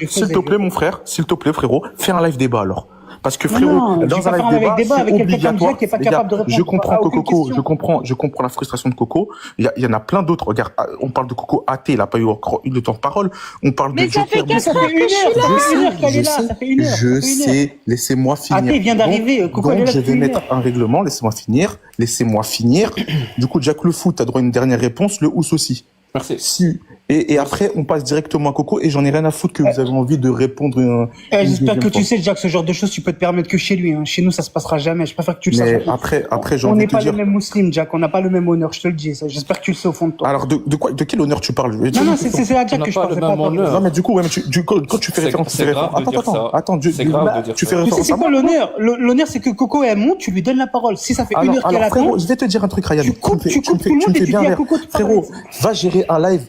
s'il te plaît, frérot, fais un live débat alors. Parce que Non, frérot, non, tu dans vas un faire live un live débat, débat c'est avec quelqu'un comme obligatoire. Jack qui est pas Les gars, capable de répondre je comprends à que aucune Coco, question. je comprends la frustration de Coco. Il y en a plein d'autres. Regarde, on parle de Coco athée, il a pas eu encore eu le temps de parole. On parle de Mais ça fait Joker. 4 heures que je suis là. Ça fait une heure qu'elle est là, ça fait une heure. Je sais, laissez-moi finir. Athée vient d'arriver, Coco, elle est Donc, là je depuis vais une mettre heure. un règlement, laissez-moi finir. Du coup, Jack le Fou, t'as droit à une dernière réponse, le housse aussi. Merci. Si. Et après, on passe directement à Coco et j'en ai rien à foutre que vous avez envie de répondre une J'espère que deuxième tu fois. sais, Jack, ce genre de choses, tu peux te permettre que chez lui. Hein. Chez nous, ça se passera jamais. Je préfère que tu le Mais saches. après, j'ai On envie n'est de te pas dire. les mêmes musulmans, Jack. On n'a pas le même honneur, je te le dis. Ça. J'espère que tu le sais au fond de toi. Alors, de quel honneur tu parles? Non, c'est à Jack On que n'a je pas parle. le c'est pas à même toi. honneur. Non, mais du coup, ouais, mais quand tu fais C'est- référence, c'est grave de dire ça. Attends, C'est grave de dire tu ça. fais Tu sais, référence c'est à quoi moi? l'honneur? L'honneur, c'est que Coco, elle monte, tu lui donnes la parole. Si ça fait une heure qu'elle Alors, attend, frérot, je vais te dire un truc, Ryan. tu coupes me fais- tout le tu monde me et fais tu bien dis à rire. Coco de parler. Frérot, va gérer un live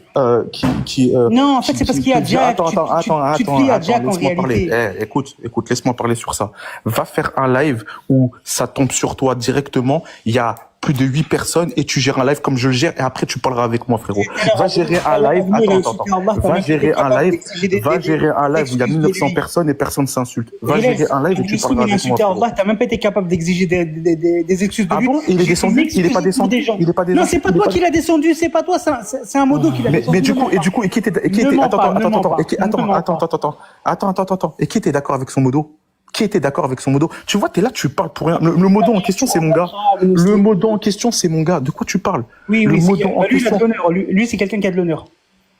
qui Non, en fait, c'est parce qu'il y a Jack. Attends, Tu te plies à Jack en laisse-moi parler. réalité. Écoute, laisse-moi parler sur ça. Va faire un live où ça tombe sur toi directement. Il y a plus de 8 personnes et tu gères un live comme je le gère et après tu parleras avec moi, frérot. Va gérer un live. Attends. Va gérer un live. Va gérer un live où il y a 1900 personnes et personne s'insulte. Va gérer un live et tu parleras avec moi, frérot. T'as même pas été capable d'exiger des excuses de Ah lui. bon? Il est J'ai descendu? fait Il est pas pour descendu? des gens. Il est pas Non, descendu? c'est pas Il est toi pas- qui l'a descendu, c'est pas toi, c'est un modo qui l'a descendu. Mais du coup, et qui était, attends, et qui était d'accord avec son modo? Qui était d'accord avec son modo? Tu vois, t'es là, tu parles pour rien. Le modo en question, c'est mon gars. Le modo en question, c'est mon gars. De quoi tu parles? Oui, le oui, modo en lui, il a question. de l'honneur. Lui, c'est quelqu'un qui a de l'honneur.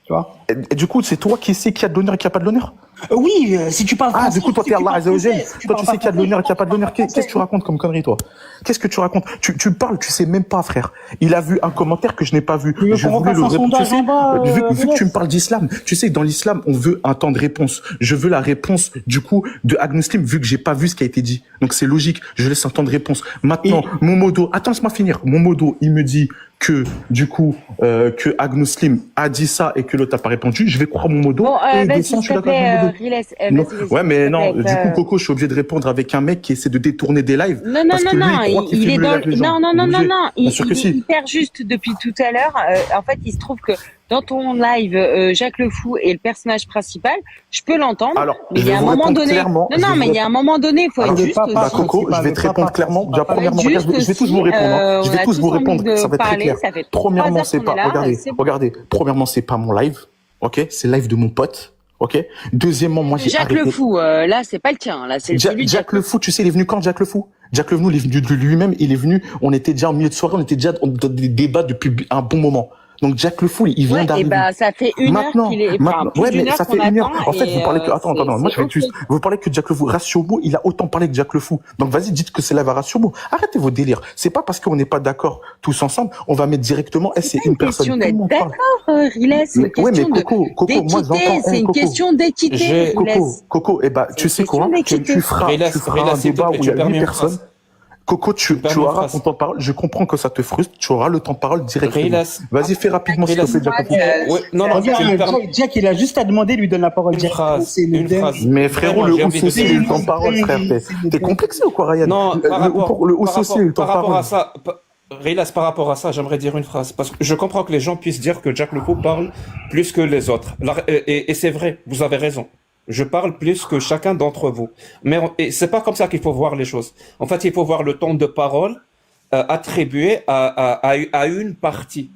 Tu vois? Et du coup, c'est toi qui sais qui a de l'honneur et qui a pas de l'honneur? Oui, si tu parles Ah, français, du coup, toi, si t'es tu Allah parles Azzawajal. français, si tu Toi, tu parles sais qu'il y a de l'honneur et qu'il n'y a pas de l'honneur. français. Qu'est-ce que tu racontes comme connerie, toi? Qu'est-ce que tu racontes? Tu parles, tu sais même pas, frère. Il a vu un commentaire que je n'ai pas vu. Mais Je qu'on voulais refasse un répondre. Tu sondage sais, en bas, vu que tu me parles d'islam, tu sais, dans l'islam, on veut un temps de réponse. Je veux la réponse, du coup, de Agnoslim, vu que j'ai pas vu ce qui a été dit. Donc, c'est logique. Je laisse un temps de réponse. Maintenant, mon modo, attends, laisse-moi finir. Mon modo, il me dit que, du coup, que Agnoslim a dit ça et que l'autre a pas répondu. Je vais croire mon modo. Bon, et vas-y, descends, je s'il suis te d'accord avec mon modo. Riles, Non. vas-y, vas-y. Ouais, mais non, s'il te du plaît, coup, Coco, je suis obligé de répondre avec un mec qui essaie de détourner des lives. Non, non, Parce non, que lui, non, il croit qu'il il est filme le dans live des gens. non, non, non, non, Obligé. non, Bien sûr que il est si. hyper juste depuis tout à l'heure. En fait, il se trouve que dans ton live, Jacques le Fou est le personnage principal. Je peux l'entendre, Alors, mais je il y vais a un vous moment répondre donné. clairement. Non, Je vais non, vous mais il y a un répondre. moment donné, il faut Alors, être juste bah, aussi. Coco, je vais te répondre clairement. Déjà, Faut être premièrement, regarde, juste je vais tous aussi. vous répondre. Hein. Je On vais a tous tous vous envie répondre. de Ça va être très parler. clair. Ça fait 3 Premièrement, heures c'est qu'on est pas. là. Regardez, C'est bon. regardez. Premièrement, c'est pas mon live. Ok, c'est le live de mon pote. Ok. Deuxièmement, moi, j'ai Jacques le arrêté. Fou, là, c'est pas le tien. Là, c'est celui de Jack Jacques le Fou, tu sais, il est venu quand, Jack le Fou? Jack le Fou, il est venu de lui-même, il est venu, on était déjà en milieu de soirée, on était déjà dans des débats depuis un bon moment. Donc Jack le Fou, il vient Ouais, et d'arriver. bah, ça fait une heure Maintenant, qu'il est, enfin, maintenant, plus ouais, d'une mais heure ça qu'on fait une heure. attend En fait, vous et parlez que, attends, c'est moi, je vais ok. juste, vous parlez que Jack le Fou, Ratiomo, il a autant parlé que Jack le Fou. Donc, vas-y, dites que c'est la Ratiomo. Arrêtez vos délires. C'est pas parce qu'on n'est pas d'accord tous ensemble, on va mettre directement, C'est c'est pas une une personne. question Tout le d'être monde parle. d'accord, Riles, c'est une Ouais, mais question de Coco, moi, d'équité, j'entends, c'est une Coco. question d'équité, J'ai- Riles. Coco, eh ben, C'est tu une sais question quoi? d'équité. Tu feras Riles, un s'il te débat plaît, où il y tu a permets 8 une personnes. phrase. Coco, Tu tu permets une auras phrase. ton temps de parole. Je comprends que ça te frustre. Tu auras le temps de parole directement. Riles, Vas-y, fais rapidement, s'il te Riles. plaît, Jack le Fou. Ouais, non, non, tu me Regarde, permets Jack, il a juste à demander, lui donne la parole une directement. phrase. C'est une Une dingue. phrase. Mais frérot, Vraiment, le j'ai housse envie de aussi, il a eu dire. le temps de parole, frère. T'es complexé ou quoi, Ryan? Non, par rapport, Le housse par aussi, il a eu le temps rapport, de par rapport parole. à ça, Rilas, par rapport à ça, j'aimerais dire une phrase. Parce que je comprends que les gens puissent dire que Jack le Fou parle plus que les autres. Et c'est vrai, vous avez raison. Je parle plus que chacun d'entre vous. Mais et c'est pas comme ça qu'il faut voir les choses. En fait, il faut voir le temps de parole attribué à une partie.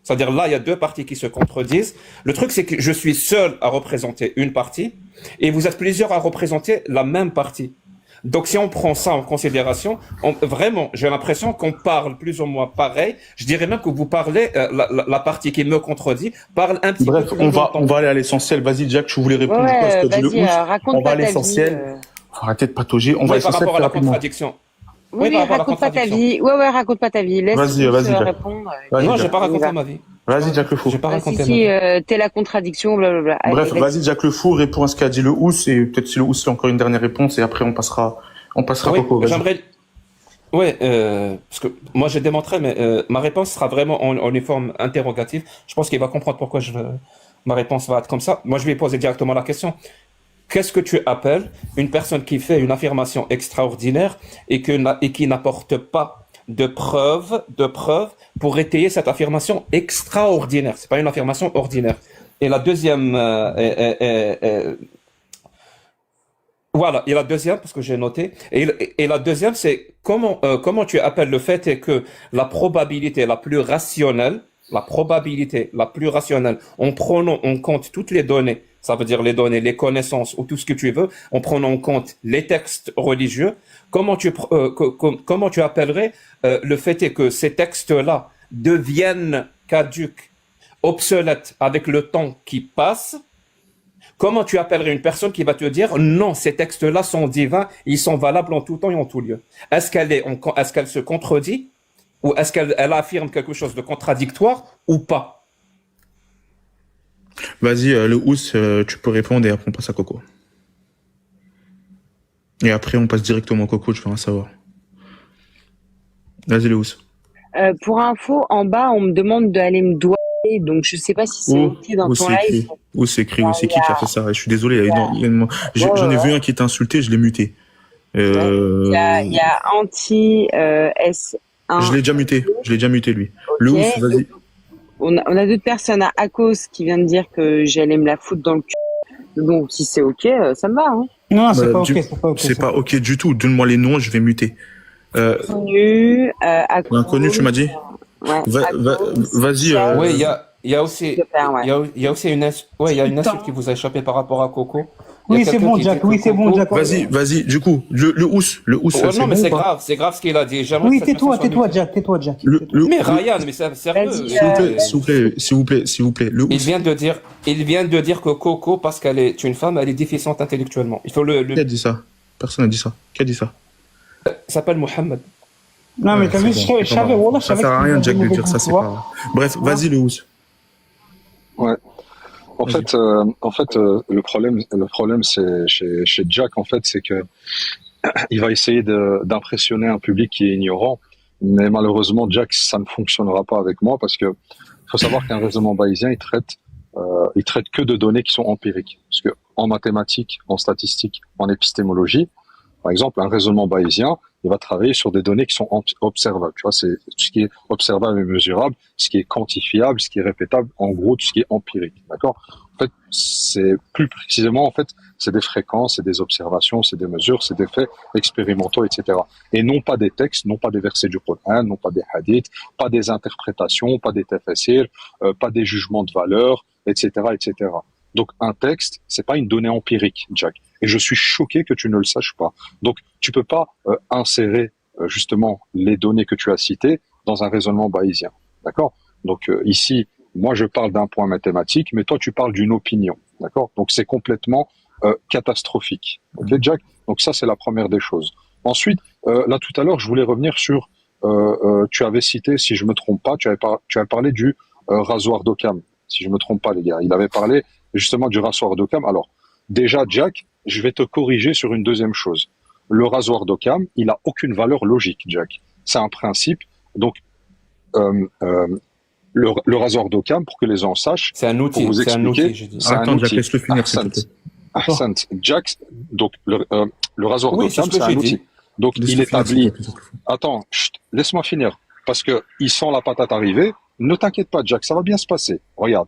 C'est-à-dire là, il y a deux parties qui se contredisent. Le truc, c'est que je suis seul à représenter une partie et vous êtes plusieurs à représenter la même partie. Donc, si on prend ça en considération, vraiment, j'ai l'impression qu'on parle plus ou moins pareil. Je dirais même que vous parlez, la partie qui me contredit parle un petit Bref, peu plus on va longtemps. aller à l'essentiel. Vas-y, Jack, tu voulais répondre quoi? Ouais, Parce que le vas-y, housse, on raconte va à pas ta vie. l'essentiel. Faut arrêter de patauger. On va à Oui, par l'essentiel rapport à très la rapidement. contradiction. Oui, Oui, oui, par rapport à la raconte pas ta contradiction. vie. Ouais, raconte pas ta vie. Laisse Vas-y, tous vas-y, Jack. répondre. Vas-y, Non, Jack. j'ai pas On y raconté va. ma vie. Vas-y, Jack le Fou. J'ai pas Ah, raconté si, ma vie. t'es la contradiction, blablabla. Allez, Bref, let's vas-y, go. Jack le Fou, réponds à ce qu'a dit le housse et peut-être si le housse, il a encore une dernière réponse et après on passera Oui, Coco. Vas-y. j'aimerais. Ouais, parce que moi j'ai démontré, mais ma réponse sera vraiment en une forme interrogative. Je pense qu'il va comprendre pourquoi ma réponse va être comme ça. Moi, je vais poser directement la question. Qu'est-ce que tu appelles une personne qui fait une affirmation extraordinaire et qui n'apporte pas de preuves pour étayer cette affirmation extraordinaire? C'est pas une affirmation ordinaire. Et la deuxième, voilà, et la deuxième, parce que j'ai noté, et la deuxième, c'est comment tu appelles le fait est que la probabilité la plus rationnelle, en prenant en compte toutes les données, ça veut dire les données, les connaissances ou tout ce que tu veux, en prenant en compte les textes religieux, comment tu appellerais le fait est que ces textes-là deviennent caduques, obsolètes avec le temps qui passe? Comment tu appellerais une personne qui va te dire non, ces textes-là sont divins, ils sont valables en tout temps et en tout lieu? Est-ce qu'elle se contredit ou est-ce qu'elle affirme quelque chose de contradictoire ou pas? Vas-y, le housse, tu peux répondre et après on passe à Coco. Et après on passe directement à Coco, je veux rien savoir. Vas-y, le housse. Pour info, en bas, on me demande d'aller me doyer, donc je sais pas si c'est ok dans Où ton c'est écrit? live. Où c'est écrit? Ah, Où c'est qui a fait ça? Je suis désolé, Ouais, j'en ai ouais. vu un qui t'a insulté, je l'ai muté. Il y a anti S1. Je l'ai déjà muté lui. Le Ok. housse, vas-y. On a d'autres personnes à Akos qui vient de dire que j'allais me la foutre dans le cul. Donc si c'est ok, ça me va. Hein. Non, c'est Bah, pas ok, du- c'est pas ok. C'est pas ok du tout. Donne-moi les noms, je vais muter. Inconnu, Akos. Inconnu, tu m'as dit? Ouais. Vas-y. Oui, il y a aussi, Super, ouais. il y a aussi une insulte qui vous a échappé par rapport à Coco. Il y a Oui, c'est quelqu'un bon, qui dit Jack. que Oui, c'est bon, Coco- Jack. Vas-y, du coup, le housse, Ouais, c'est non, mais bon c'est ou pas? grave, ce qu'il a dit. J'aimerais Oui, que cette personne tais-toi, soit Jack. Tais-toi, Jack. Mais Ryan, mais c'est sérieux. Vas-y, S'il vous plaît, le Il housse. vient de dire que Coco, parce qu'elle est une femme, elle est déficiente intellectuellement. Il faut Qui a dit ça? Personne n'a dit ça. Qui a dit ça? s'appelle Mohamed. Non, mais t'as vu, je savais, Wallah, je Ça savais sert à que rien, tu Jack, de avais dire ça, tu c'est vois. pas. Bref, vas-y, le housse. Ouais. En Vas-y. fait, le problème, c'est chez Jack, en fait, c'est que il va essayer d'impressionner un public qui est ignorant, mais malheureusement, Jack, ça ne fonctionnera pas avec moi parce que faut savoir qu'un raisonnement bayésien, il traite il traite que de données qui sont empiriques. Parce que en mathématiques, en statistiques, en épistémologie, par exemple, un raisonnement bayésien, il va travailler sur des données qui sont observables. Tu vois, c'est tout ce qui est observable et mesurable, ce qui est quantifiable, ce qui est répétable, en gros, tout ce qui est empirique. D'accord? En fait, c'est plus précisément, en fait, c'est des fréquences, c'est des observations, c'est des mesures, c'est des faits expérimentaux, etc. Et non pas des textes, non pas des versets du Coran, non pas des hadiths, pas des interprétations, pas des tafsirs, pas des jugements de valeur, etc., etc. Donc, un texte, c'est pas une donnée empirique, Jack. Et je suis choqué que tu ne le saches pas. Donc, tu peux pas insérer justement les données que tu as citées dans un raisonnement bayésien. D'accord? Donc, ici, moi, je parle d'un point mathématique, mais toi, tu parles d'une opinion. D'accord? Donc, c'est complètement catastrophique. Ok, Jack? Donc, ça, c'est la première des choses. Ensuite, là, tout à l'heure, je voulais revenir sur, tu avais cité, si je me trompe pas, tu avais parlé du rasoir d'Occam. Si je me trompe pas, les gars. Il avait parlé justement du rasoir d'Occam. Alors, déjà, Jack, je vais te corriger sur une deuxième chose. Le rasoir d'Occam, il a aucune valeur logique, Jack. C'est un principe. Donc, le rasoir d'Occam, pour que les gens sachent, C'est un outil, pour vous c'est un expliquer, outil, j'ai dit. c'est un Attends, Jack, outil. laisse-le finir, s'il te plaît. Ahsant. Jack, donc le rasoir Oui, c'est d'Occam, ce que c'est un j'ai outil. dit. Donc, il Laisse-le finir, établit. s'il te plaît. Attends, chut, laisse-moi finir. Parce que il sent la patate arriver. Ne t'inquiète pas, Jack, ça va bien se passer. Regarde.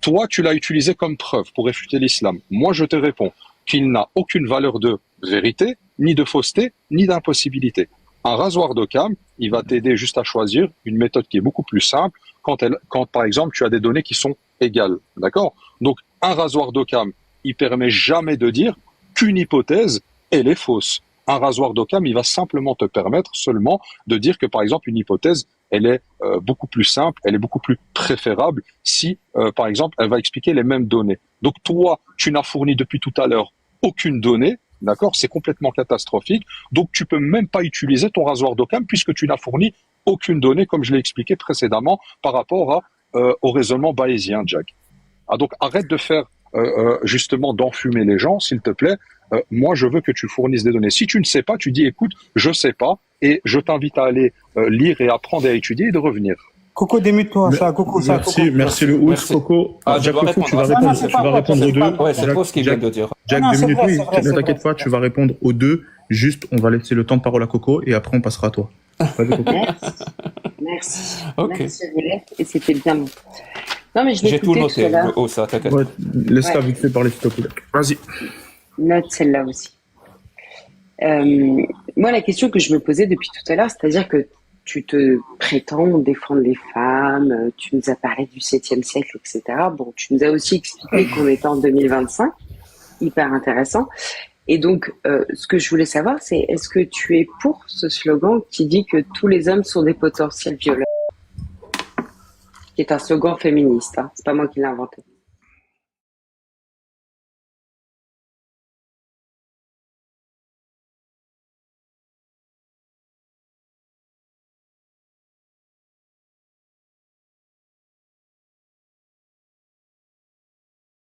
Toi, tu l'as utilisé comme preuve pour réfuter l'islam. Moi, je te réponds qu'il n'a aucune valeur de vérité, ni de fausseté, ni d'impossibilité. Un rasoir d'Occam, il va t'aider juste à choisir une méthode qui est beaucoup plus simple quand par exemple, tu as des données qui sont égales. D'accord? Donc, un rasoir d'Occam, il permet jamais de dire qu'une hypothèse, elle est fausse. Un rasoir d'Occam, il va simplement te permettre seulement de dire que, par exemple, une hypothèse, elle est beaucoup plus simple, elle est beaucoup plus préférable si, par exemple, elle va expliquer les mêmes données. Donc, toi, tu n'as fourni depuis tout à l'heure aucune donnée, d'accord? C'est complètement catastrophique. Donc, tu peux même pas utiliser ton rasoir d'Occam puisque tu n'as fourni aucune donnée, comme je l'ai expliqué précédemment, par rapport au raisonnement bayésien, Jack. Ah, donc, arrête de faire justement d'enfumer les gens, s'il te plaît. Moi, je veux que tu fournisses des données. Si tu ne sais pas, tu dis, écoute, je sais pas, et je t'invite à aller lire et apprendre et à étudier et de revenir. Coco, démute-toi, ça, Coco, ça, Merci, Coco. merci le Ous, Merci. Coco. Ah, je Jack dois le Fou, tu vas répondre. Non, répondre, c'est tu pas vas vrai, répondre c'est aux deux. pas vrai. Ouais, c'est Jack, faux ce qu'il vient Jack, de dire. Jack, Non, 2 c'est minutes, vrai, oui, c'est vrai, c'est ne t'inquiète vrai, pas, tu vas répondre aux deux. Juste, on va laisser le temps de parole à Coco et après on passera à toi. Vas-y, Coco. Merci. Ok. Merci, Roulette. Et c'était bien bon. Non, mais je l'ai J'ai tout écouté tout noté, à l'heure. oh, ça, t'inquiète. Ouais, laisse-la Ouais. vite fait parler, s'il te plaît. Vas-y. Note celle-là aussi. Moi, la question que je me posais depuis tout à l'heure, c'est-à-dire que tu te prétends défendre les femmes, tu nous as parlé du 7e siècle, etc. Bon, tu nous as aussi expliqué qu'on était en 2025, hyper intéressant. Et donc, ce que je voulais savoir, c'est est-ce que tu es pour ce slogan qui dit que tous les hommes sont des potentiels violeurs, qui est un slogan féministe, hein, c'est pas moi qui l'ai inventé.